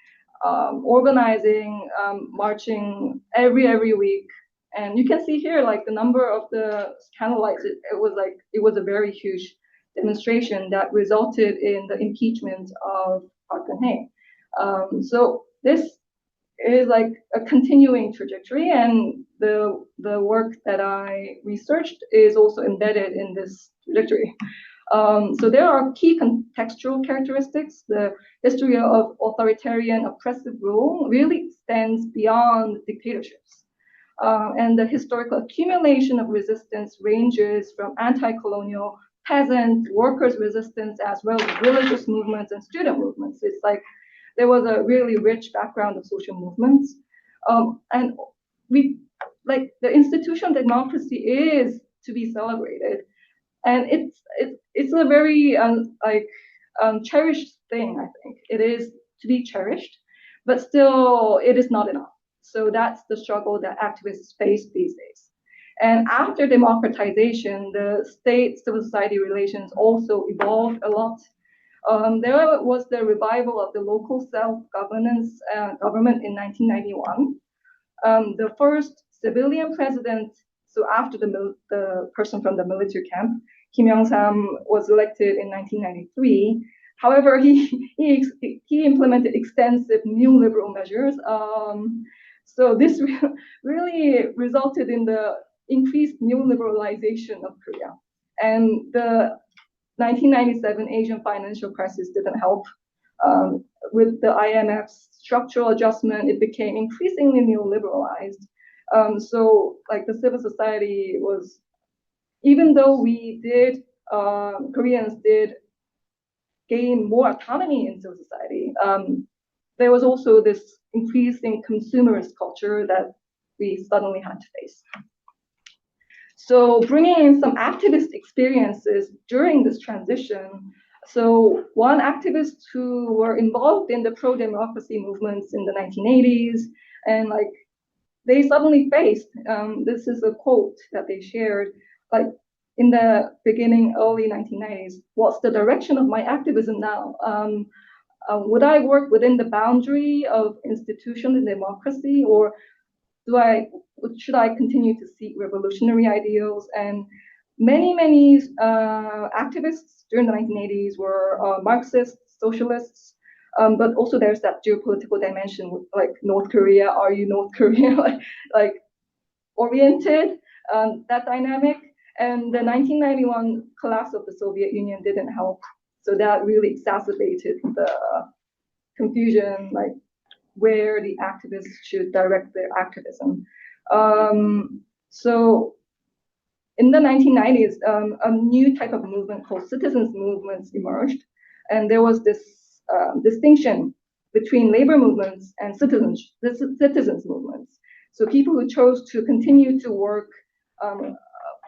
[SPEAKER 4] organizing, marching every week. And you can see here, like the number of the candlelights, it was a very huge demonstration that resulted in the impeachment of Park Geun-hye. So this is like a continuing trajectory, and the work that I researched is also embedded in this trajectory. So there are key contextual characteristics. The history of authoritarian oppressive rule really extends beyond dictatorships. And the historical accumulation of resistance ranges from anti-colonial peasant workers' resistance, as well as religious movements and student movements. It's like there was a really rich background of social movements. And the institution of democracy is to be celebrated. And it's a very cherished thing, I think. It is to be cherished, but still it is not enough. So that's the struggle that activists face these days. And after democratization, the state-civil society relations also evolved a lot. There was the revival of the local self-governance government in 1991. The first civilian president, so after the person from the military camp, Kim Young-sam, was elected in 1993. However, he implemented extensive new liberal measures. So this really resulted in the increased neoliberalization of Korea. And the 1997 Asian financial crisis didn't help. With the IMF's structural adjustment, it became increasingly neoliberalized. So like the civil society was, even though Koreans did gain more autonomy in civil society, there was also this increasing consumerist culture that we suddenly had to face. So bringing in some activist experiences during this transition. So one activist who were involved in the pro-democracy movements in the 1980s, and like they suddenly faced, this is a quote that they shared, like in the beginning, early 1990s, what's the direction of my activism now? Would I work within the boundary of institutional democracy, or should I continue to seek revolutionary ideals? And many activists during the 1980s were Marxists, socialists, but also there's that geopolitical dimension with like North Korea. Are you North Korea like oriented? That dynamic. And the 1991 collapse of the Soviet Union didn't help. So that really exacerbated the confusion, like where the activists should direct their activism. So in the 1990s, a new type of movement called citizens movements emerged. And there was this distinction between labor movements and citizens movements. So people who chose to continue to work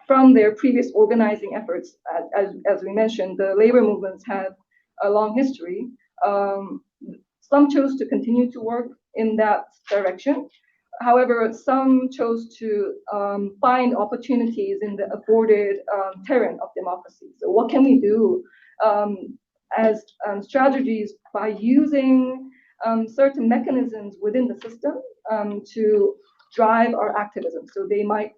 [SPEAKER 4] from their previous organizing efforts, as we mentioned, the labor movements have a long history. Some chose to continue to work in that direction. However, some chose to find opportunities in the afforded terrain of democracy. So what can we do as strategies by using certain mechanisms within the system to drive our activism? So they might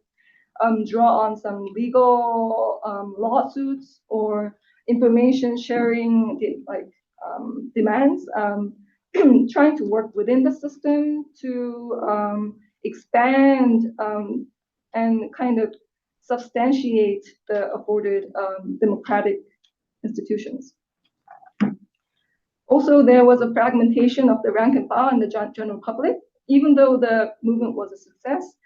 [SPEAKER 4] draw on some legal lawsuits or information sharing demands, trying to work within the system to expand and kind of substantiate the afforded democratic institutions. Also, there was a fragmentation of the rank and file and the general public. Even though the movement was a success,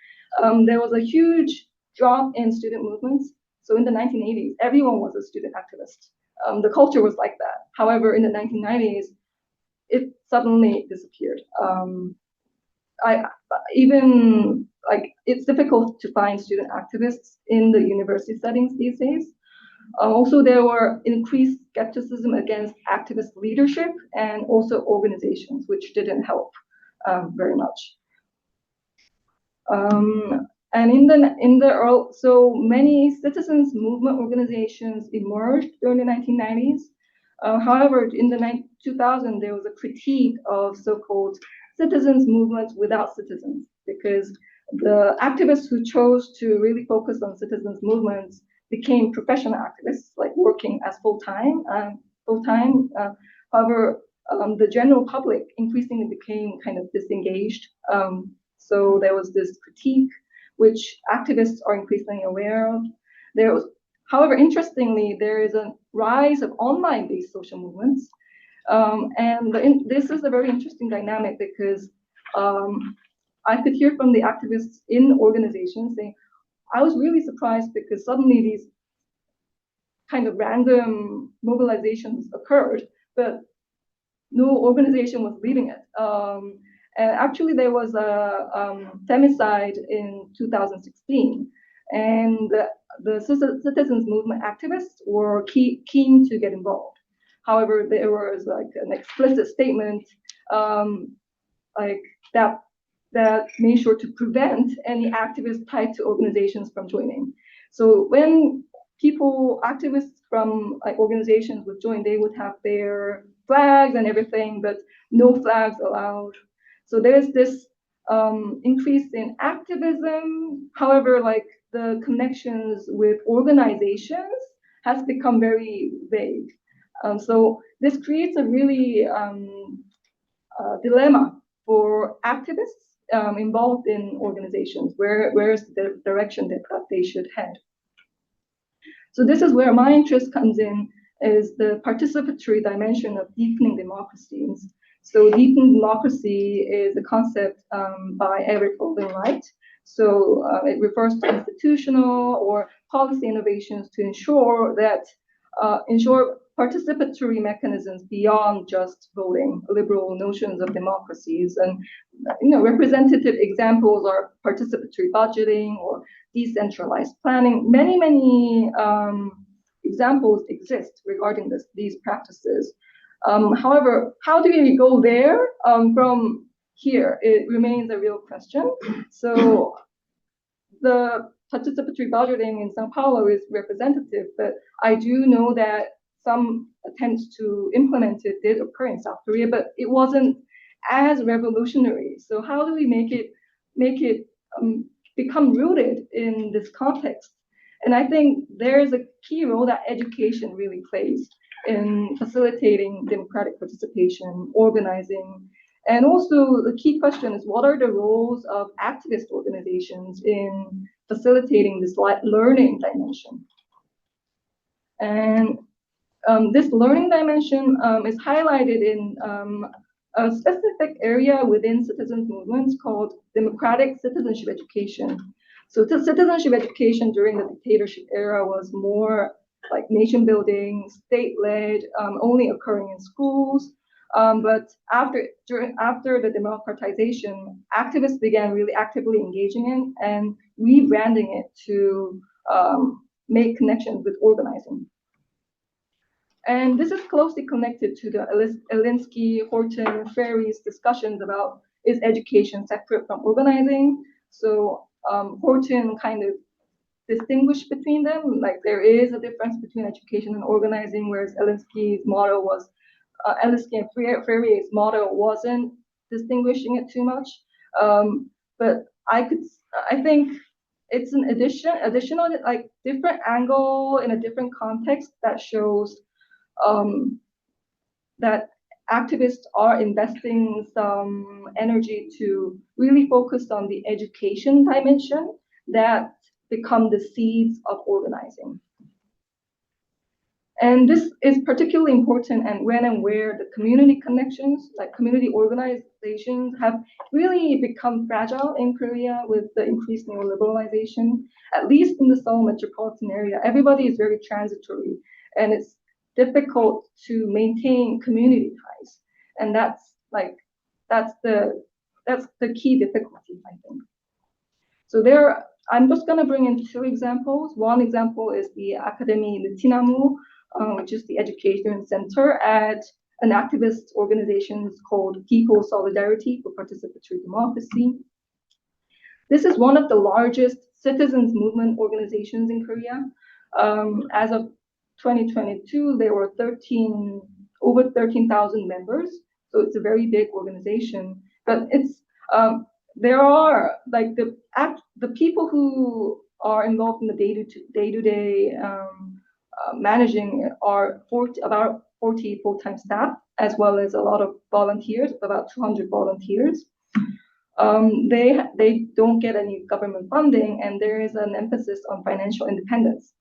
[SPEAKER 4] there was a huge drop in student movements. So in the 1980s, everyone was a student activist. The culture was like that. However, in the 1990s, it suddenly disappeared. It's difficult to find student activists in the university settings these days. Also, there were increased skepticism against activist leadership and also organizations, which didn't help very much. So many citizens movement organizations emerged during the 1990s. However, in the 2000s, there was a critique of so-called citizens movements without citizens, because the activists who chose to really focus on citizens movements became professional activists, like working as full-time. However, the general public increasingly became kind of disengaged. So there was this critique, which activists are increasingly aware of. However, interestingly, there is a rise of online-based social movements. This is a very interesting dynamic because I could hear from the activists in organizations saying, I was really surprised because suddenly these kind of random mobilizations occurred, but no organization was leading it. And actually, there was a femicide in 2016, and the citizens movement activists were keen to get involved. However, there was like an explicit statement that made sure to prevent any activists tied to organizations from joining. So when activists from organizations would join, they would have their flags and everything, but no flags allowed. So there's this increase in activism. However, the connections with organizations has become very vague. So this creates a really dilemma for activists involved in organizations. Where is the direction that they should head? So this is where my interest comes in, is the participatory dimension of deepening democracies. So deepening democracy is a concept by Eric Olin-Wright. So it refers to institutional or policy innovations to ensure participatory mechanisms beyond just voting, liberal notions of democracies. And representative examples are participatory budgeting or decentralized planning. Many examples exist regarding these practices. However, how do we go there from here? It remains a real question. So the participatory budgeting in Sao Paulo is representative, but I do know that some attempts to implement it did occur in South Korea, but it wasn't as revolutionary. So how do we make it become rooted in this context? And I think there is a key role that education really plays in facilitating democratic participation, organizing. And also the key question is, what are the roles of activist organizations in facilitating this learning dimension? And this learning dimension is highlighted in a specific area within citizens movements called democratic citizenship education. So citizenship education during the dictatorship era was more like nation building, state-led, only occurring in schools. But after the democratization, activists began really actively engaging in and rebranding it to make connections with organizing. And this is closely connected to the Alinsky, Horton, Ferry's discussions about, is education separate from organizing? So Horton kind of distinguished between them, like there is a difference between education and organizing, whereas Alinsky and Ferry's model wasn't distinguishing it too much. But I think it's an additional like different angle in a different context that shows that activists are investing some energy to really focus on the education dimension that become the seeds of organizing. And this is particularly important and when and where the community connections, like community organizations, have really become fragile in Korea with the increased neoliberalization, at least in the Seoul metropolitan area. Everybody is very transitory, and it's difficult to maintain community ties. And that's the key difficulty, I think. So I'm just going to bring in two examples. One example is the Academy Nitinamu, which is the education center at an activist organization called People Solidarity for Participatory Democracy. This is one of the largest citizens movement organizations in Korea. As of 2022, there were over 13,000 members. So it's a very big organization, but it's there are like the people who are involved in the day-to-day managing are about 40 full-time staff, as well as a lot of volunteers, about 200 volunteers. They don't get any government funding, and there is an emphasis on financial independence.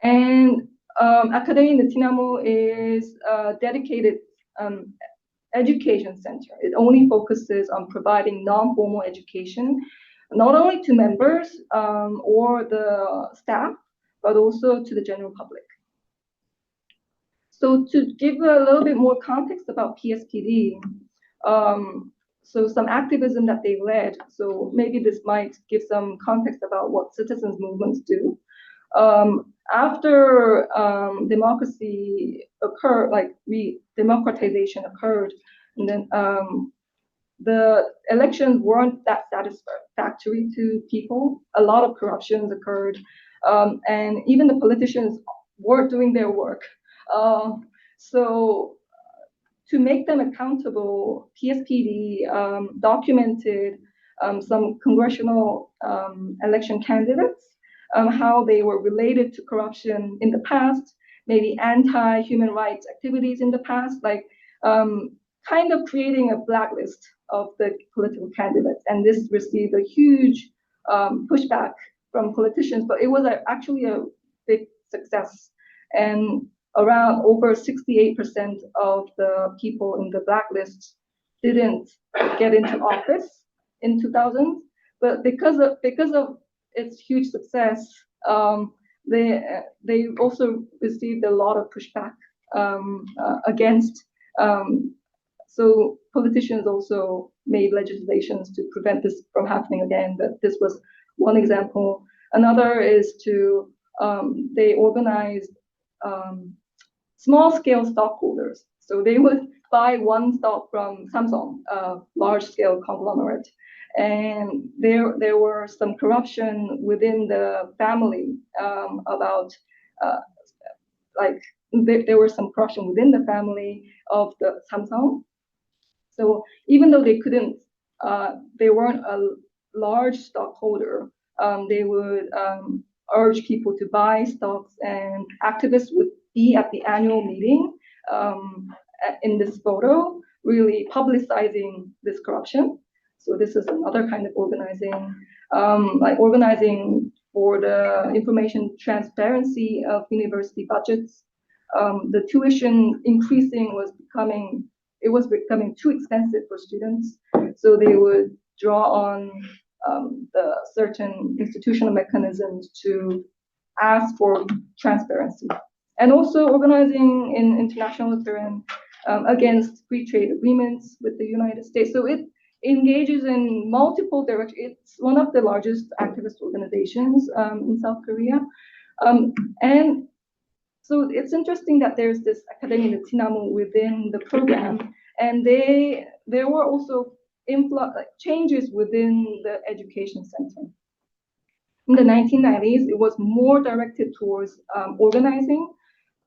[SPEAKER 4] And Academy Nitinamu is a dedicated education center. It only focuses on providing non-formal education, not only to members or the staff, but also to the general public. So to give a little bit more context about PSPD, so some activism that they led, so maybe this might give some context about what citizens movements do. After democracy occurred, like democratization occurred, and then the elections weren't that satisfactory to people. A lot of corruptions occurred, and even the politicians weren't doing their work. So to make them accountable, PSPD documented some congressional election candidates, how they were related to corruption in the past, maybe anti-human rights activities in the past, like kind of creating a blacklist of the political candidates. And this received a huge pushback from politicians, but it was actually a big success. And around over 68% of the people in the blacklist didn't get into office in 2000. But because of its huge success, they also received a lot of pushback against. So politicians also made legislations to prevent this from happening again. But this was one example. Another is they organized small-scale stockholders. So they would buy one stock from Samsung, a large-scale conglomerate. And there were some corruption within the family about there was some corruption within the family of the Samsung. So even though they weren't a large stockholder, they would urge people to buy stocks, and activists would be at the annual meeting in this photo, really publicizing this corruption. So this is another kind of organizing, like organizing for the information transparency of university budgets. The tuition increasing was becoming too expensive for students. So they would draw on the certain institutional mechanisms to ask for transparency. And also organizing in international Lutheran against free trade agreements with the United States. So it engages in multiple directions. It's one of the largest activist organizations in South Korea. And so it's interesting that there's this Academia de Tinamu within the program, and there were also changes within the education center. In the 1990s, it was more directed towards organizing,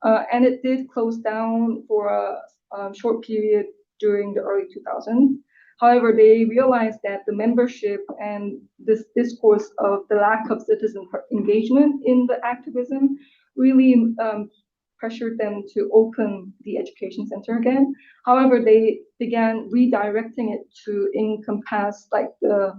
[SPEAKER 4] and it did close down for a short period during the early 2000s. However, they realized that the membership and this discourse of the lack of citizen engagement in the activism really pressured them to open the education center again. However, they began redirecting it to encompass like the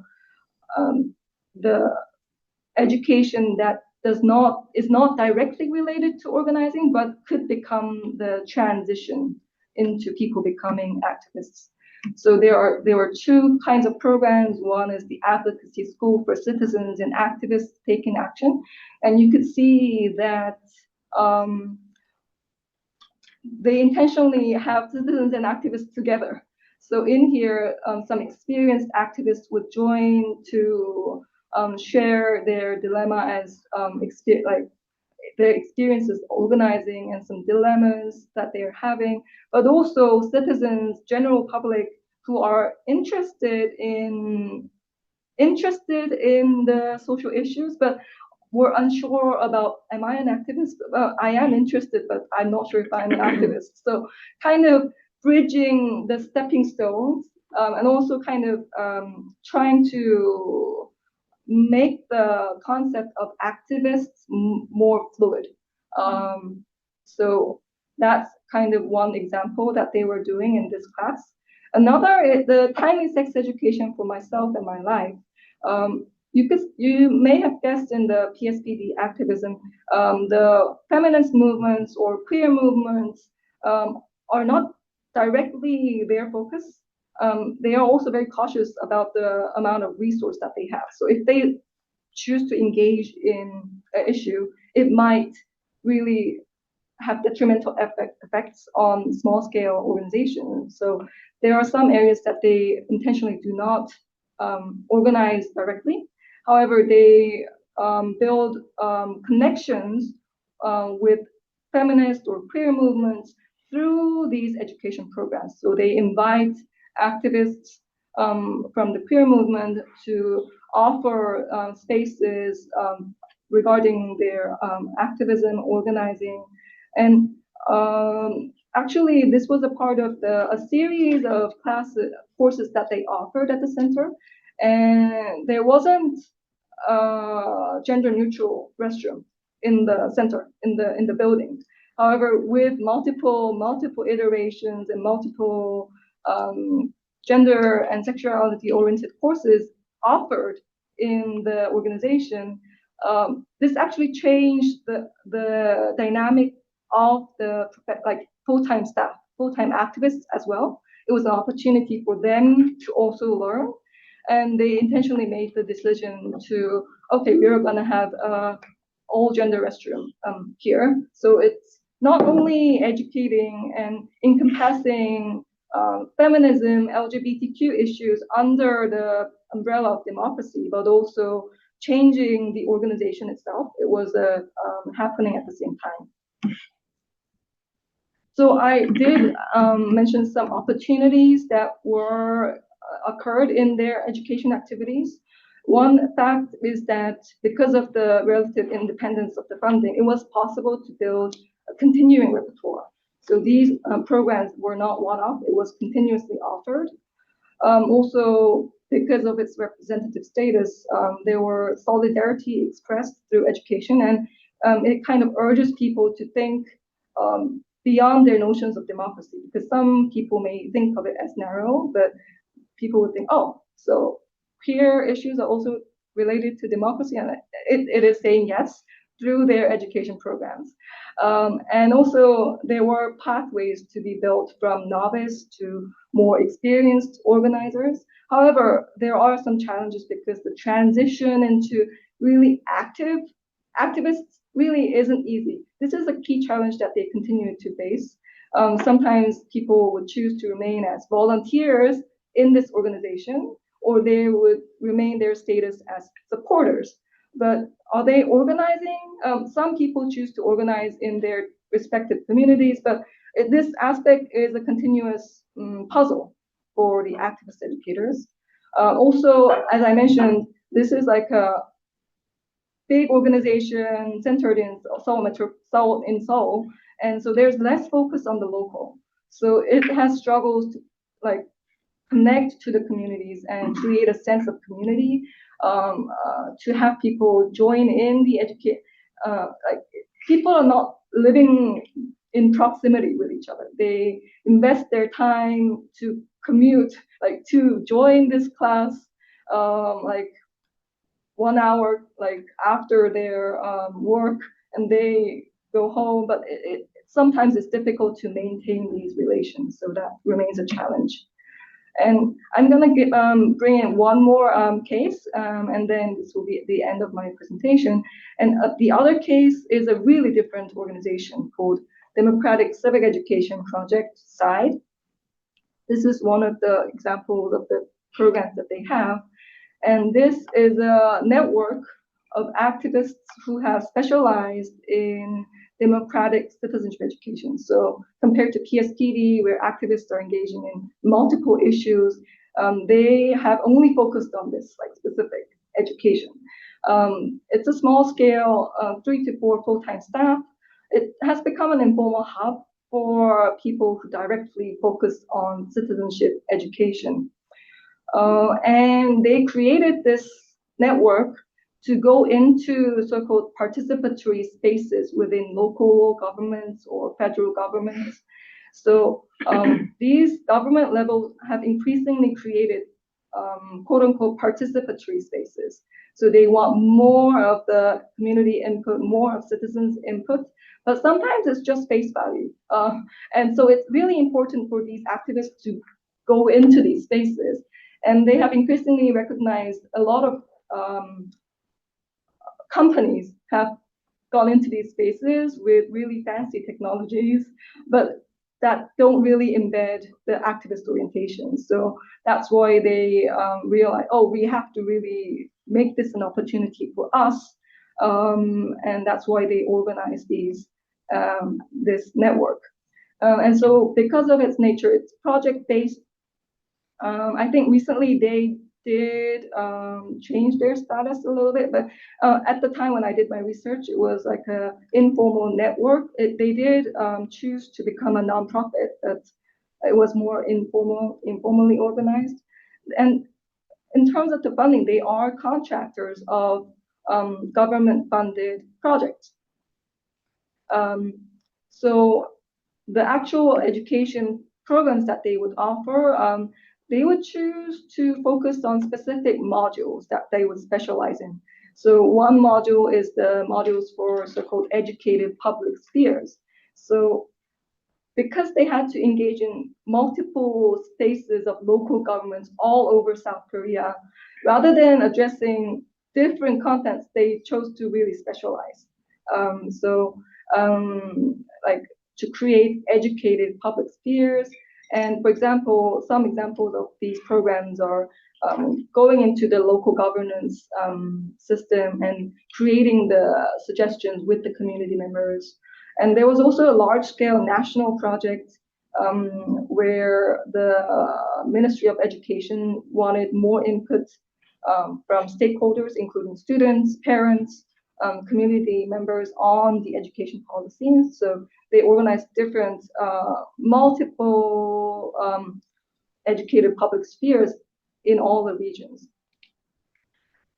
[SPEAKER 4] education that is not directly related to organizing, but could become the transition into people becoming activists. So there were two kinds of programs. One is the Advocacy School for Citizens and Activists Taking Action, and you could see that they intentionally have citizens and activists together. So in here, some experienced activists would join to share their dilemma as their experiences organizing and some dilemmas that they're having, but also citizens, general public who are interested in the social issues, but were unsure about, am I an activist? I am interested, but I'm not sure if I'm an activist. So kind of bridging the stepping stones and also kind of trying to make the concept of activists more fluid. So that's kind of one example that they were doing in this class. Another is the timely sex education for myself and my life. You may have guessed in the PSPD activism, the feminist movements or queer movements are not directly their focus. They are also very cautious about the amount of resource that they have. So if they choose to engage in an issue, it might really have detrimental effects on small-scale organizations. So there are some areas that they intentionally do not organize directly. However, they build connections with feminist or queer movements through these education programs. So they invite activists from the queer movement to offer spaces regarding their activism, organizing. And actually, this was a part of a series of courses that they offered at the center. And there wasn't a gender-neutral restroom in the center, in the building. However, with multiple iterations and multiple gender and sexuality-oriented courses offered in the organization, this actually changed the dynamic of the full-time staff, full-time activists as well. It was an opportunity for them to also learn, and they intentionally made the decision to, okay, we're gonna have all gender restroom here. So it's not only educating and encompassing feminism, LGBTQ issues under the umbrella of democracy, but also changing the organization itself. It was happening at the same time. So I did mention some opportunities that occurred in their education activities. One fact is that because of the relative independence of the funding, it was possible to build a continuing repertoire. So these programs were not one-off, it was continuously offered. Also, because of its representative status, there were solidarity expressed through education, and it kind of urges people to think beyond their notions of democracy, because some people may think of it as narrow, but people would think, oh, so queer issues are also related to democracy, and it is saying yes through their education programs. And also there were pathways to be built from novice to more experienced organizers. However, there are some challenges because the transition into really activists really isn't easy. This is a key challenge that they continue to face. Sometimes people would choose to remain as volunteers in this organization, or they would remain their status as supporters. But are they organizing? Some people choose to organize in their respective communities, but this aspect is a continuous puzzle for the activist educators. Also, as I mentioned, this is like a big organization centered in Seoul, and so there's less focus on the local. So it has struggles to like connect to the communities and create a sense of community, to have people join in the educate. Like people are not living in proximity with each other. They invest their time to commute, like to join this class, like 1 hour like after their work, and they go home. But sometimes it's difficult to maintain these relations, so that remains a challenge. And I'm gonna bring in one more case, and then this will be the end of my presentation. And the other case is a really different organization called Democratic Civic Education Project SIDE. This is one of the examples of the programs that they have. And this is a network of activists who have specialized in democratic citizenship education. So compared to PSPD, where activists are engaging in multiple issues, they have only focused on this like specific education. It's a small scale, 3 to 4 full-time staff. It has become an informal hub for people who directly focus on citizenship education. And they created this network to go into so-called participatory spaces within local governments or federal governments. So these government levels have increasingly created quote-unquote participatory spaces. So they want more of the community input, more of citizens' input, but sometimes it's just face value. And so it's really important for these activists to go into these spaces. And they have increasingly recognized a lot of companies have gone into these spaces with really fancy technologies, but that don't really embed the activist orientation. So that's why they realize, oh, we have to really make this an opportunity for us. And that's why they organize this network. And so because of its nature, it's project-based. I think recently they did change their status a little bit, but at the time when I did my research, it was like an informal network. They did choose to become a nonprofit, but it was more informally organized. And in terms of the funding, they are contractors of government-funded projects. So the actual education programs that they would offer, they would choose to focus on specific modules that they would specialize in. So one module is the modules for so-called educated public spheres. So because they had to engage in multiple spaces of local governments all over South Korea, rather than addressing different contents, they chose to really specialize. Like to create educated public spheres. And for example, some examples of these programs are going into the local governance system and creating the suggestions with the community members. And there was also a large-scale national project where the Ministry of Education wanted more input from stakeholders, including students, parents, community members on the education policies. So they organized different multiple educated public spheres in all the regions.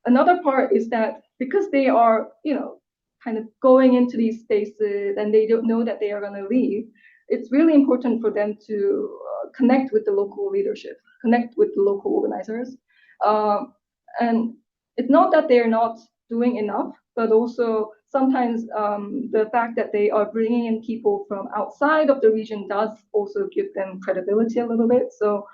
[SPEAKER 4] Another part is that because they are, kind of going into these spaces and they don't know that they are going to leave, it's really important for them to connect with the local leadership, connect with the local organizers. And it's not that they're not doing enough, but also sometimes the fact that they are bringing in people from outside of the region does also give them credibility a little bit. So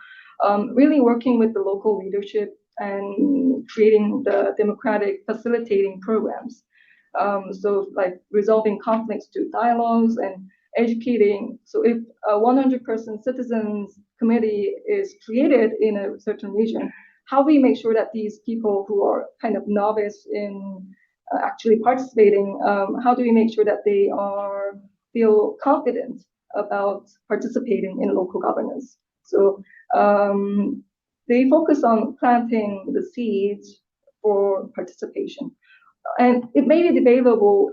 [SPEAKER 4] really working with the local leadership and creating the democratic facilitating programs. So like resolving conflicts through dialogues and educating. So if a 100-person citizens committee is created in a certain region, how we make sure that these people who are kind of novice in actually participating, how do we make sure that they feel confident about participating in local governance? So they focus on planting the seeds for participation. And it may be debatable,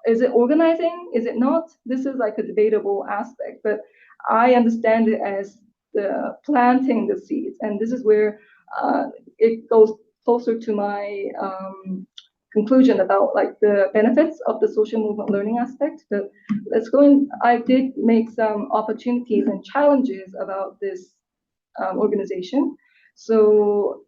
[SPEAKER 4] is it organizing? Is it not? This is like a debatable aspect, but I understand it as the planting the seeds. And this is where it goes closer to my conclusion about like the benefits of the social movement learning aspect. But let's go in. I did make some opportunities and challenges about this organization. So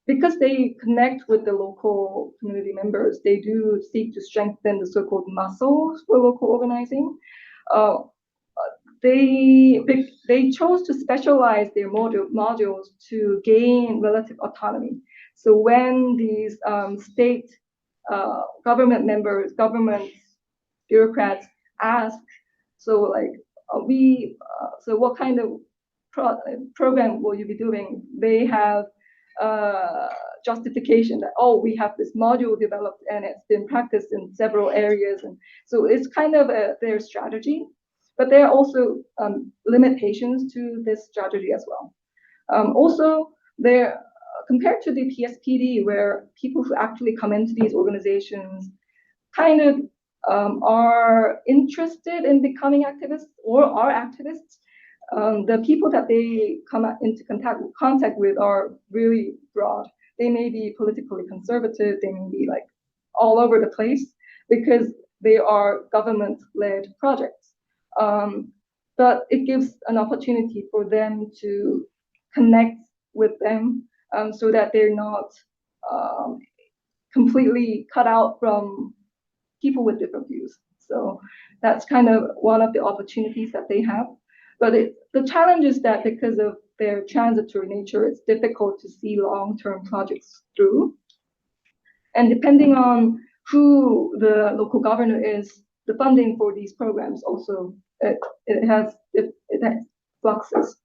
[SPEAKER 4] because they connect with the local community members, they do seek to strengthen the so-called muscles for local organizing. They chose to specialize their modules to gain relative autonomy. So when these state government members, government bureaucrats ask, so like so what kind of program will you be doing? They have justification that, oh, we have this module developed and it's been practiced in several areas. And so it's kind of their strategy, but there are also limitations to this strategy as well. Also, there, compared to the PSPD, where people who actually come into these organizations kind of are interested in becoming activists or are activists, the people that they come into contact with are really broad. They may be politically conservative, they may be like all over the place because they are government-led projects. But it gives an opportunity for them to connect with them so that they're not completely cut out from people with different views. So that's kind of one of the opportunities that they have. But the challenge is that because of their transitory nature, it's difficult to see long-term projects through. And depending on who the local governor is, the funding for these programs also, it has fluxes.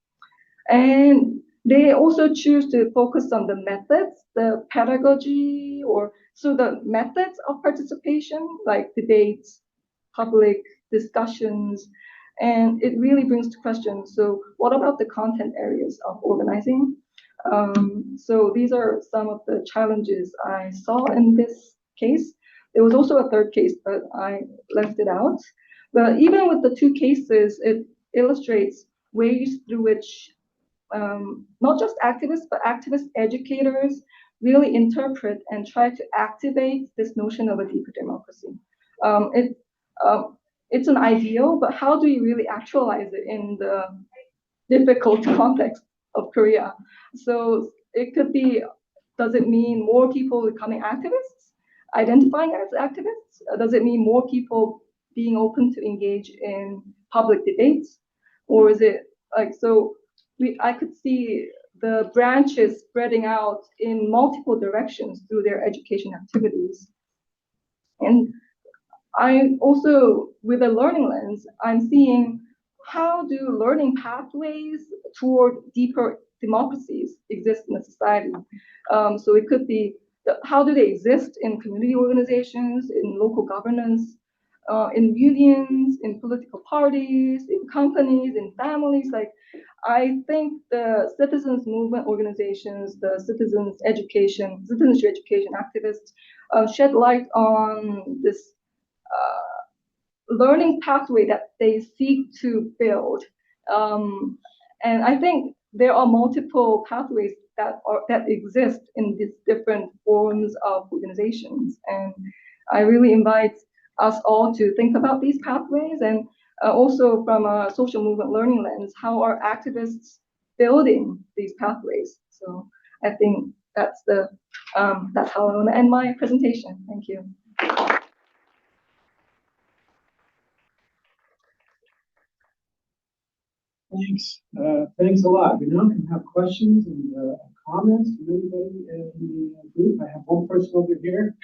[SPEAKER 4] And they also choose to focus on the methods, the pedagogy, so the methods of participation, like debates, public discussions, and it really brings to question, so what about the content areas of organizing? So these are some of the challenges I saw in this case. There was also a third case, but I left it out. But even with the two cases, it illustrates ways through which not just activists, but activist educators really interpret and try to activate this notion of a deeper democracy. It's an ideal, but how do you really actualize it in the difficult context of Korea? So it could be, does it mean more people becoming activists, identifying as activists? Does it mean more people being open to engage in public debates? Or is it like, so I could see the branches spreading out in multiple directions through their education activities. And I also, with a learning lens, I'm seeing how do learning pathways toward deeper democracies exist in a society. So it could be, how do they exist in community organizations, in local governance, in unions, in political parties, in companies, in families. Like, I think the citizens movement organizations, the citizens education, citizenship education activists shed light on this learning pathway that they seek to build. And I think there are multiple pathways that exist in these different forms of organizations. And I really invite us all to think about these pathways, and also from a social movement learning lens, how are activists building these pathways? So I think that's how I want to end my presentation. Thank you.
[SPEAKER 2] Thanks. Thanks a lot. We now can have questions and comments from anybody in the group. I have one person over here.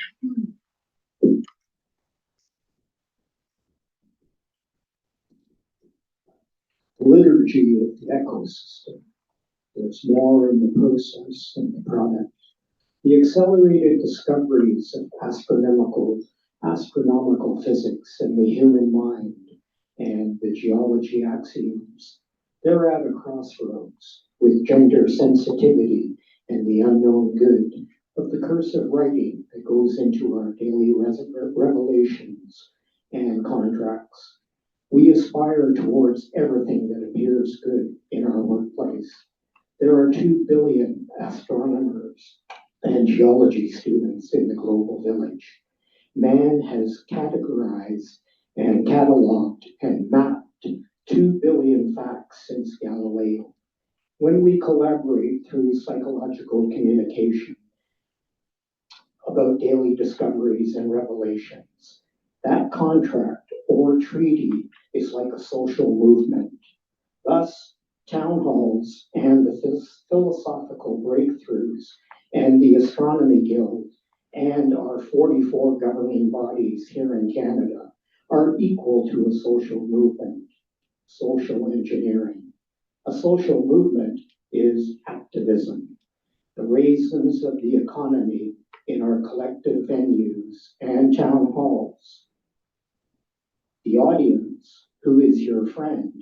[SPEAKER 5] the liturgy of the ecosystem. There's more in the process than the product. The accelerated discoveries of astronomical physics and the human mind and the geology axioms, they're at a crossroads with gender sensitivity and the unknown good of the cursive writing that goes into our daily revelations and contracts. We aspire towards everything that appears good in our workplace. There are 2 billion astronomers and geology students in the global village. Man has categorized and cataloged and mapped 2 billion facts since Galileo. When we collaborate through psychological communication about daily discoveries and revelations, that contract or treaty is like a social movement. Thus, town halls and the philosophical breakthroughs and the Astronomy Guild and our 44 governing bodies here in Canada are equal to a social movement, social engineering. A social movement is activism, the raisins of the economy in our collective venues and town halls. The audience, who is your friend,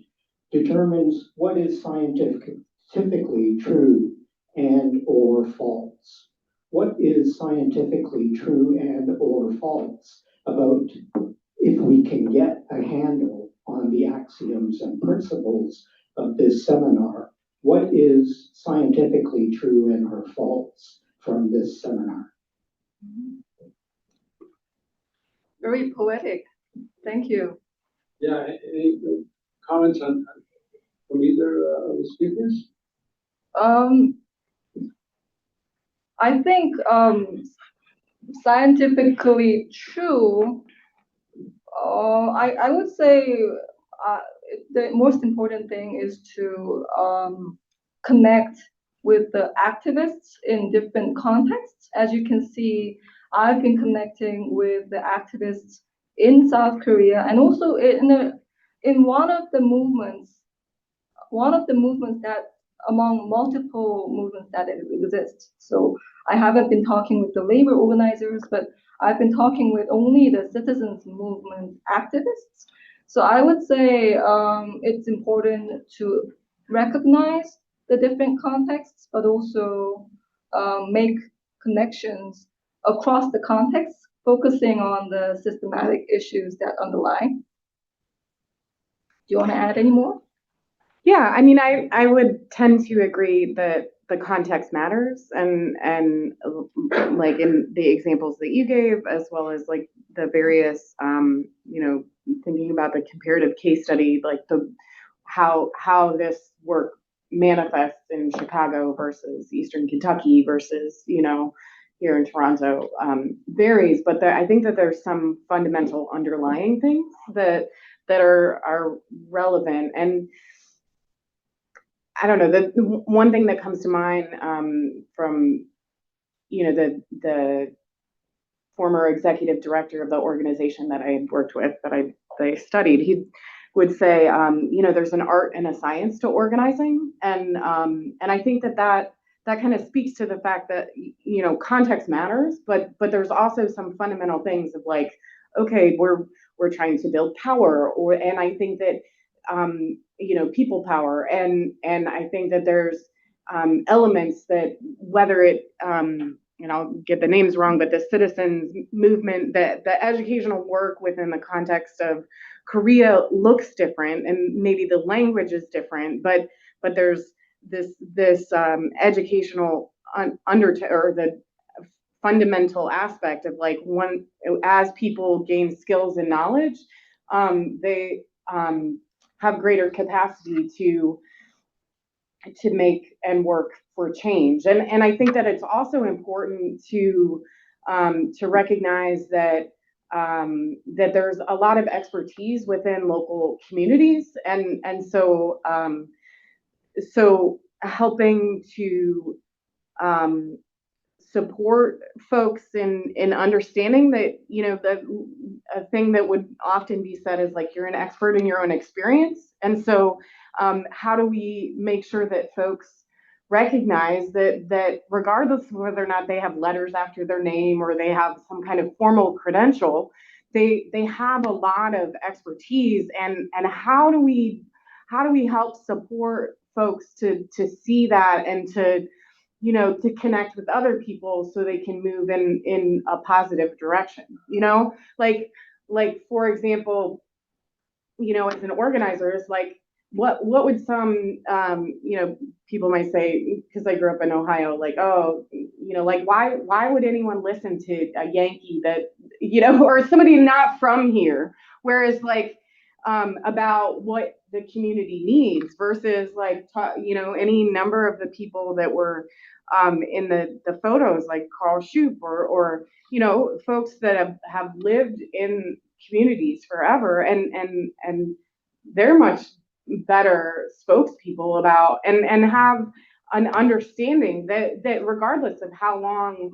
[SPEAKER 5] determines what is scientifically true and or false. What is scientifically true and or false about if we can get a handle on the axioms and principles of this seminar? What is scientifically true and or false from this seminar?
[SPEAKER 4] Very poetic. Thank you.
[SPEAKER 2] Yeah, any comments from either of the speakers?
[SPEAKER 4] I think scientifically true, I would say the most important thing is to connect with the activists in different contexts. As you can see, I've been connecting with the activists in South Korea and also in one of the movements that among multiple movements that exist. So I haven't been talking with the labor organizers, but I've been talking with only the citizens movement activists. So I would say it's important to recognize the different contexts, but also make connections across the context, focusing on the systematic issues that underlie. Do you want to add any more?
[SPEAKER 3] Yeah, I mean, I would tend to agree that the context matters, and like in the examples that you gave, as well as like the various, thinking about the comparative case study, like how this work manifests in Chicago versus Eastern Kentucky versus, here in Toronto, varies. But I think that there's some fundamental underlying things that are relevant. And I don't know, the one thing that comes to mind from, the former executive director of the organization that I had worked with, that I studied, he would say, there's an art and a science to organizing. And I think that kind of speaks to the fact that, context matters, but there's also some fundamental things of like, okay, we're trying to build power, and I think that, people power. And I think that there's elements that, whether it, I'll get the names wrong, but the citizens movement, the educational work within the context of Korea looks different, and maybe the language is different, but there's this educational or the fundamental aspect of like, as people gain skills and knowledge, they have greater capacity to make and work for change. And I think that it's also important to recognize that that there's a lot of expertise within local communities, and so helping to support folks in understanding that, a thing that would often be said is like, you're an expert in your own experience. And so how do we make sure that folks recognize that regardless of whether or not they have letters after their name or they have some kind of formal credential, they have a lot of expertise, and how do we help support folks to see that and to to connect with other people so they can move in a positive direction, like for example, as an organizer, is like what would some people might say, because I grew up in Ohio, like, oh, like why would anyone listen to a Yankee that or somebody not from here, whereas like about what the community needs versus like any number of the people that were in the photos, like Carl Shoup or folks that have lived in communities forever, and they're much better spokespeople about and have an understanding that regardless of how long,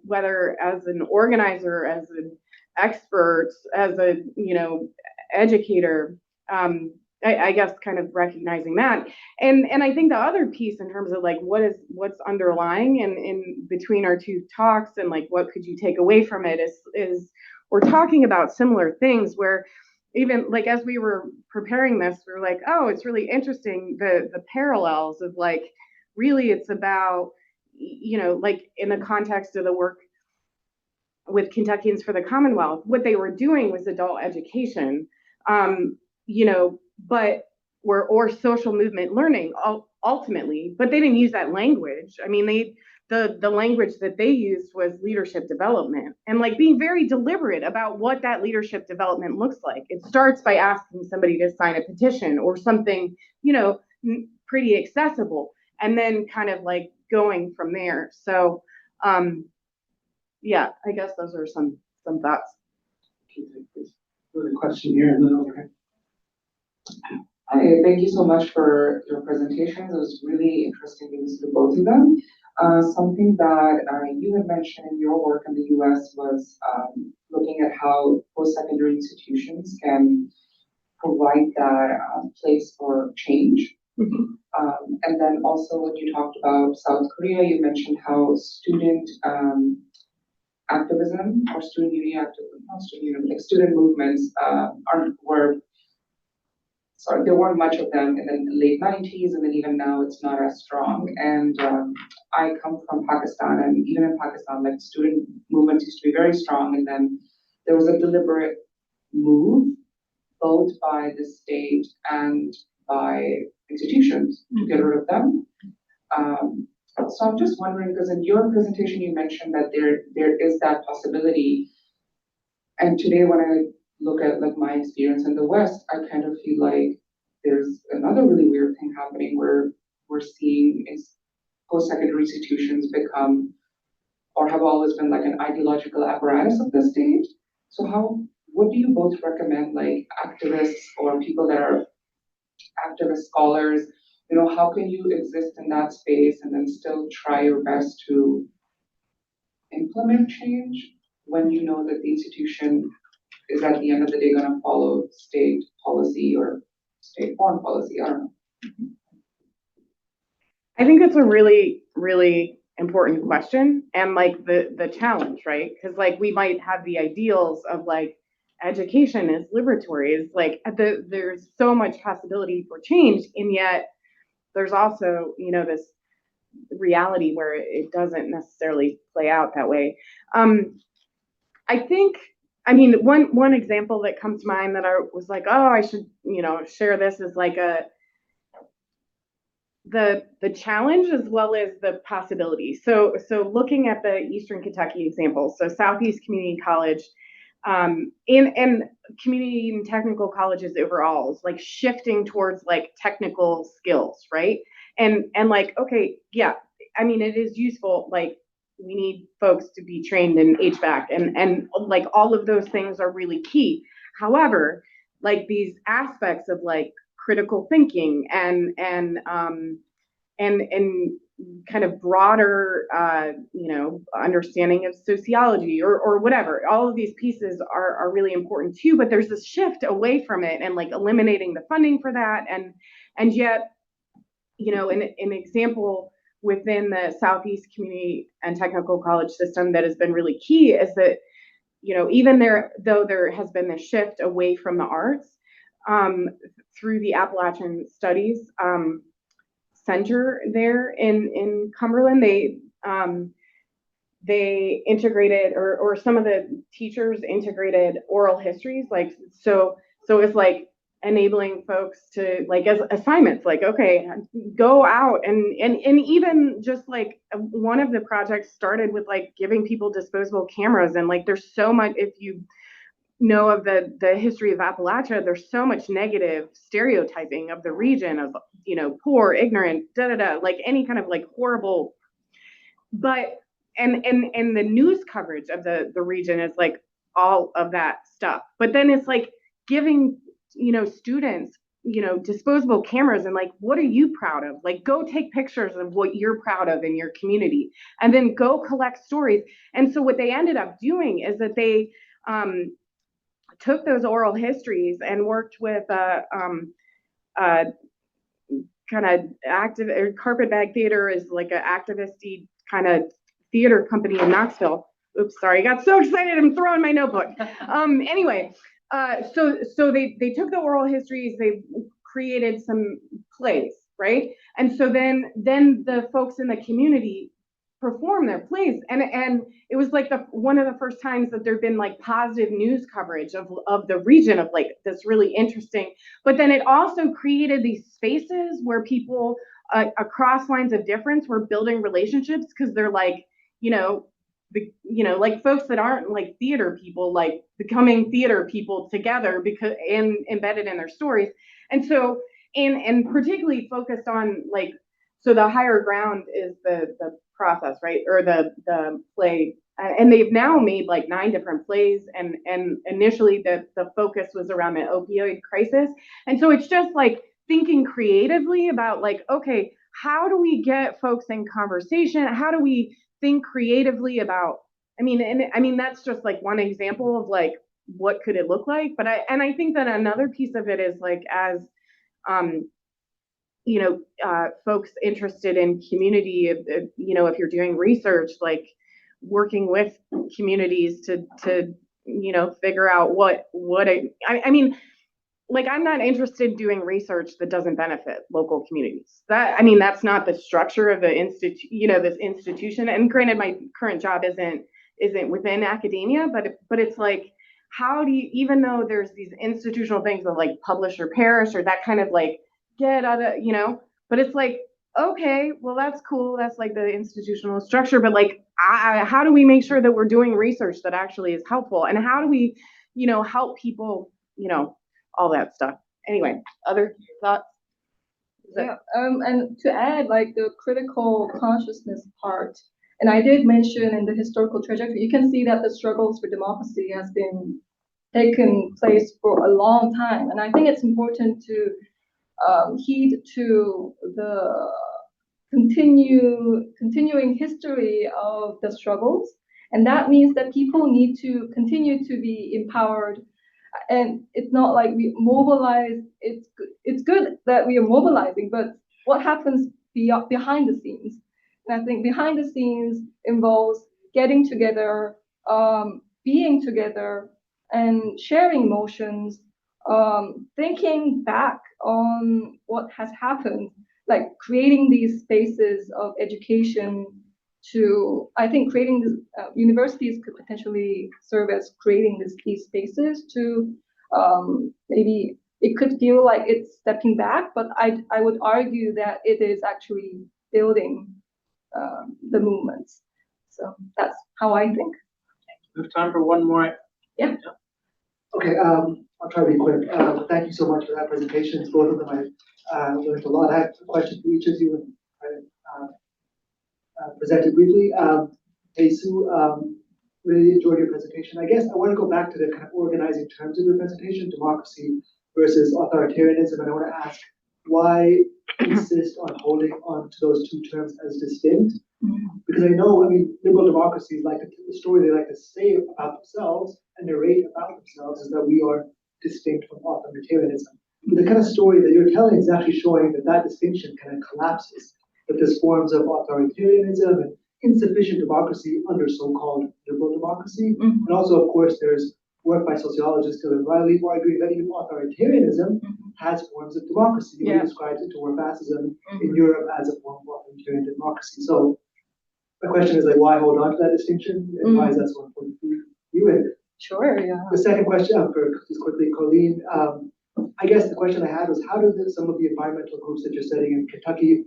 [SPEAKER 3] whether as an organizer, as an expert, as a educator, I guess kind of recognizing that. And I think the other piece in terms of like what's underlying in between our two talks and like what could you take away from it is we're talking about similar things, where even like as we were preparing this, we were like, oh, it's really interesting the parallels of like really it's about like in the context of the work with Kentuckians for the Commonwealth, what they were doing was adult education, but or social movement learning ultimately, but they didn't use that language. I mean, the language that they used was leadership development, and like being very deliberate about what that leadership development looks like. It starts by asking somebody to sign a petition or something, pretty accessible, and then kind of like going from there. So, yeah, I guess those are some thoughts.
[SPEAKER 2] Another question here, and then over.
[SPEAKER 6] Hi, thank you so much for your presentations. It was really interesting to listen to both of them. Something that you had mentioned in your work in the US was looking at how post-secondary institutions can provide that place for change. And then also when you talked about South Korea, you mentioned how student activism or student union activism, not student union, like student movements there weren't much of them in the late 90s, and then even now it's not as strong. And I come from Pakistan, and even in Pakistan, like student movements used to be very strong, and then there was a deliberate move, both by the state and by institutions, to get rid of them. So I'm just wondering, because in your presentation you mentioned that there is that possibility, and today when I look at like my experience in the West, I kind of feel like there's another really weird thing happening where we're seeing is post-secondary institutions become or have always been like an ideological apparatus of the state. So what do you both recommend, like activists or people that are activist scholars, how can you exist in that space and then still try your best to implement change when you know that the institution is at the end of the day going to follow state policy or state foreign policy? I don't know.
[SPEAKER 3] I think it's a really, really important question, and like the challenge, right? Because like we might have the ideals of like education is liberatory, is like there's so much possibility for change, and yet there's also this reality where it doesn't necessarily play out that way. I think, I mean, one example that comes to mind that I was like, oh, I should, share this is like the challenge as well as the possibility. So looking at the Eastern Kentucky example, so Southeast Community College, and community and technical colleges overall is like shifting towards like technical skills, right? And like, okay, yeah, I mean, it is useful, like we need folks to be trained in HVAC and like all of those things are really key. However, like these aspects of like critical thinking and and kind of broader, understanding of sociology or whatever. All of these pieces are really important too, but there's this shift away from it and like eliminating the funding for that. And yet, an example within the Southeast Community and Technical College system that has been really key is that, even though there has been this shift away from the arts, through the Appalachian Studies Center there in Cumberland, they integrated, or some of the teachers integrated oral histories, so it's like enabling folks to, like, as assignments, like, okay, go out and even just like one of the projects started with like giving people disposable cameras, and like there's so much, if you know of the history of Appalachia, there's so much negative stereotyping of the region of, poor, ignorant, like any kind of like horrible, but and the news coverage of the region is like all of that stuff. But then it's like giving, students, disposable cameras and like, what are you proud of? Like, go take pictures of what you're proud of in your community and then go collect stories. And so what they ended up doing is that they took those oral histories and worked with kind of active, or Carpetbag Theater is like an activist-y kind of theater company in Knoxville. Oops, sorry, I got so excited, I'm throwing my notebook. Anyway, so they took the oral histories, they created some plays, right? And so then the folks in the community perform their plays, and it was like one of the first times that there'd been like positive news coverage of the region, of like this really interesting. But then it also created these spaces where people across lines of difference were building relationships, because they're like, like folks that aren't like theater people, like becoming theater people together because embedded in their stories. And so and particularly focused on like, so the higher ground is the process, right? Or the play. And they've now made like 9 different plays, and initially the focus was around the opioid crisis. And so it's just like thinking creatively about like, okay, how do we get folks in conversation? How do we think creatively about, I mean that's just like one example of like what could it look like. But I think that another piece of it is like, as folks interested in community, if you're doing research, like working with communities to figure out I mean, like, I'm not interested in doing research that doesn't benefit local communities. That's not the structure of the this institution. And granted, my current job isn't within academia, but it's like, how do you, even though there's these institutional things of like publish or perish or that kind of like get out of, but it's like, okay, well, that's cool. That's like the institutional structure, but like, how do we make sure that we're doing research that actually is helpful? And how do we, help people, all that stuff. Anyway, other thoughts?
[SPEAKER 4] Yeah, and to add, like, the critical consciousness part, and I did mention in the historical trajectory, you can see that the struggles for democracy has been taken place for a long time. And I think it's important to heed to the continuing history of the struggles. And that means that people need to continue to be empowered. And it's not like we mobilize, it's good that we are mobilizing, but what happens behind the scenes? And I think behind the scenes involves getting together, being together, and sharing emotions, thinking back on what has happened, like creating these spaces of education. I think creating this, universities could potentially serve as creating these spaces to, maybe it could feel like it's stepping back, but I would argue that it is actually building the movements. So that's how I think.
[SPEAKER 2] We have time for one more.
[SPEAKER 4] Yeah.
[SPEAKER 7] Okay, I'll try to be quick. Thank you so much for that presentation. Both of them I learned a lot. I have a question for each of you, and present it briefly. Hye-Su, really enjoyed your presentation. I guess I want to go back to the kind of organizing terms of your presentation, democracy versus authoritarianism, and I want to ask why insist on holding on to those two terms as distinct? Because I know, I mean, liberal democracies like the story they like to say about themselves and narrate about themselves is that we are distinct from authoritarianism. But the kind of story that you're telling is actually showing that that distinction kind of collapses, that there's forms of authoritarianism and insufficient democracy under so-called liberal democracy. And also, of course, there's work by sociologist Dylan Riley arguing that even authoritarianism has forms of democracy. He describes it to fascism in Europe as a form of authoritarian democracy. So the question is like, why hold on to that distinction, and why is that so important for you? And
[SPEAKER 4] Sure, yeah.
[SPEAKER 7] the second question, for just quickly, Colleen, I guess the question I had was, how do some of the environmental groups that you're studying in Kentucky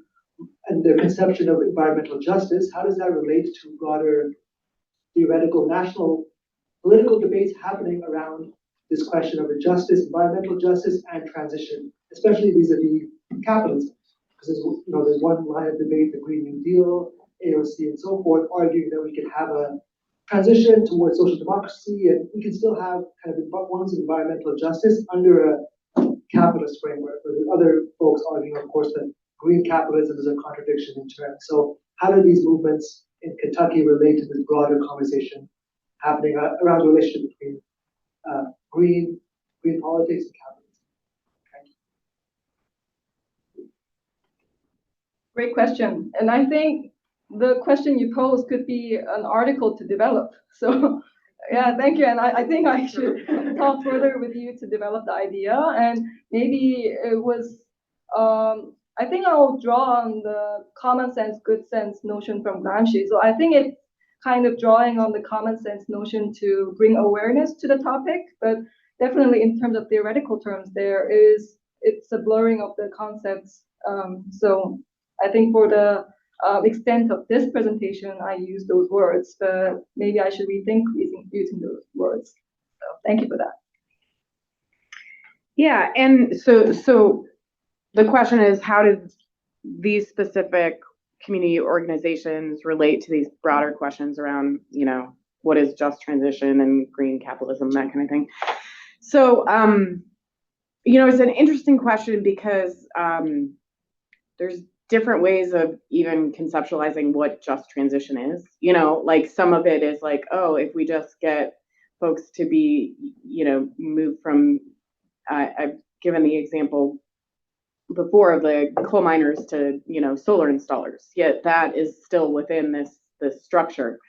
[SPEAKER 7] and their conception of environmental justice, how does that relate to broader theoretical national political debates happening around this question of justice, environmental justice, and transition, especially vis-a-vis capitalism? Because there's one line of debate, the Green New Deal, AOC, and so forth, arguing that we can have a transition towards social democracy, and we can still have kind of forms of environmental justice under a capitalist framework. But the other folks arguing, of course, that green capitalism is a contradiction in terms. So how do these movements in Kentucky relate to this broader conversation happening around the relationship between green politics and capitalism?
[SPEAKER 4] Great question. And I think the question you posed could be an article to develop. So yeah, thank you. And I think I should talk further with you to develop the idea. And maybe it was, I think I'll draw on the common sense, good sense notion from Gramsci. So I think it's kind of drawing on the common sense notion to bring awareness to the topic, but definitely in terms of theoretical terms, it's a blurring of the concepts. So I think for the extent of this presentation, I use those words, but maybe I should rethink using those words. So thank you for that.
[SPEAKER 3] Yeah, and so the question is, how do these specific community organizations relate to these broader questions around, what is just transition and green capitalism, that kind of thing? So, it's an interesting question because there's different ways of even conceptualizing what just transition is. Like some of it is like, oh, if we just get folks to be, moved from, I've given the example before of the coal miners to, solar installers, yet that is still within this structure.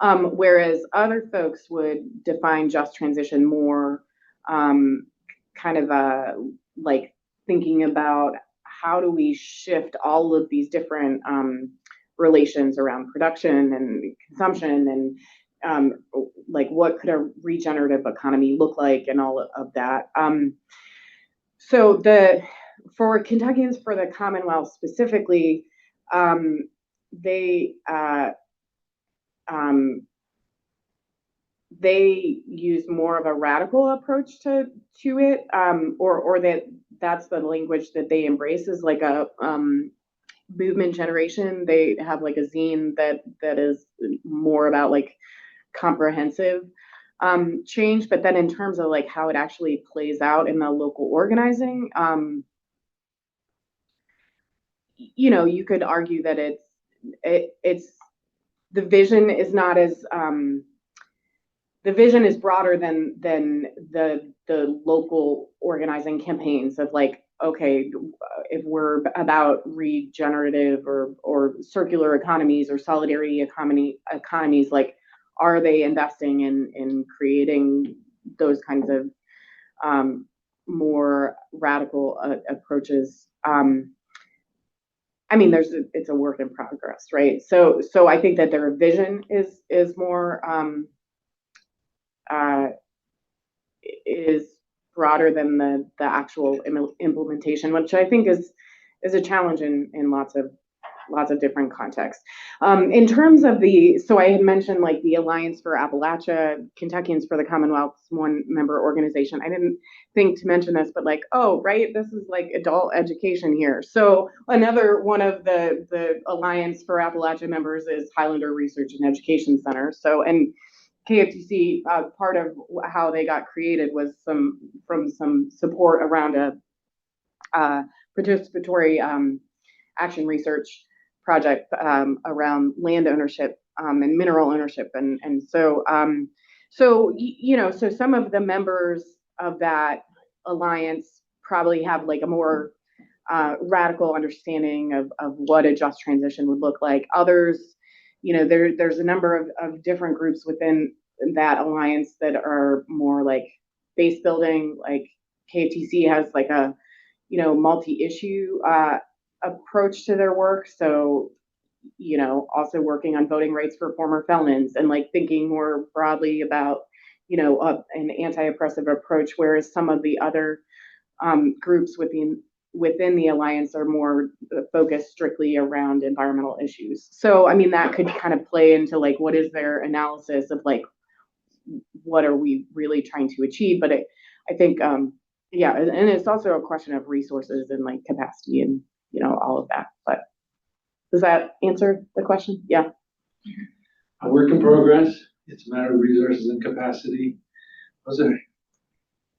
[SPEAKER 3] Whereas other folks would define just transition more kind of like thinking about how do we shift all of these different relations around production and consumption and like what could a regenerative economy look like and all of that. So for Kentuckians for the Commonwealth specifically, they use more of a radical approach to it, or that's the language that they embrace, is like a movement generation. They have like a zine that is more about like comprehensive change, but then in terms of like how it actually plays out in the local organizing, you could argue that it's the vision is not as the vision is broader than the local organizing campaigns of like, okay, if we're about regenerative or circular economies or solidarity economies, like, are they investing in creating those kinds of more radical approaches? I mean, it's a work in progress, right? So I think that their vision is more is broader than the actual implementation, which I think is a challenge in lots of different contexts. In terms of so I had mentioned like the Alliance for Appalachia, Kentuckians for the Commonwealth, one member organization. I didn't think to mention this, but like, oh, right, this is like adult education here. So another one of the Alliance for Appalachia members is Highlander Research and Education Center. So, and KFTC, part of how they got created was from some support around a participatory action research project around land ownership and mineral ownership, and so so some of the members of that alliance probably have like a more radical understanding of what a just transition would look like. Others, there's a number of different groups within that alliance that are more like base building. Like KFTC has like a multi-issue approach to their work. So also working on voting rights for former felons and like thinking more broadly about an anti-oppressive approach, whereas some of the other groups within the alliance are more focused strictly around environmental issues. So I mean that could kind of play into like what is their analysis of like what are we really trying to achieve. But I think yeah, and it's also a question of resources and like capacity and all of that. But does that answer the question? Yeah.
[SPEAKER 2] A work in progress. It's a matter of resources and capacity. Those are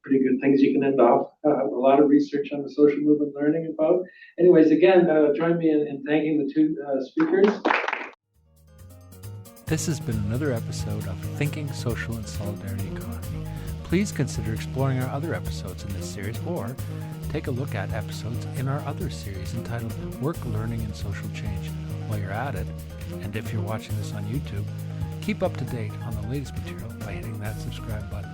[SPEAKER 2] pretty good things you can involve a lot of research on the social movement learning about. Anyways, again, join me in thanking the two speakers.
[SPEAKER 1] This has been another episode of Thinking Social and Solidarity Economy. Please consider exploring our other episodes in this series, or take a look at episodes in our other series entitled Work, Learning, and Social Change. While you're at it, and if you're watching this on YouTube, keep up to date on the latest material by hitting that subscribe button.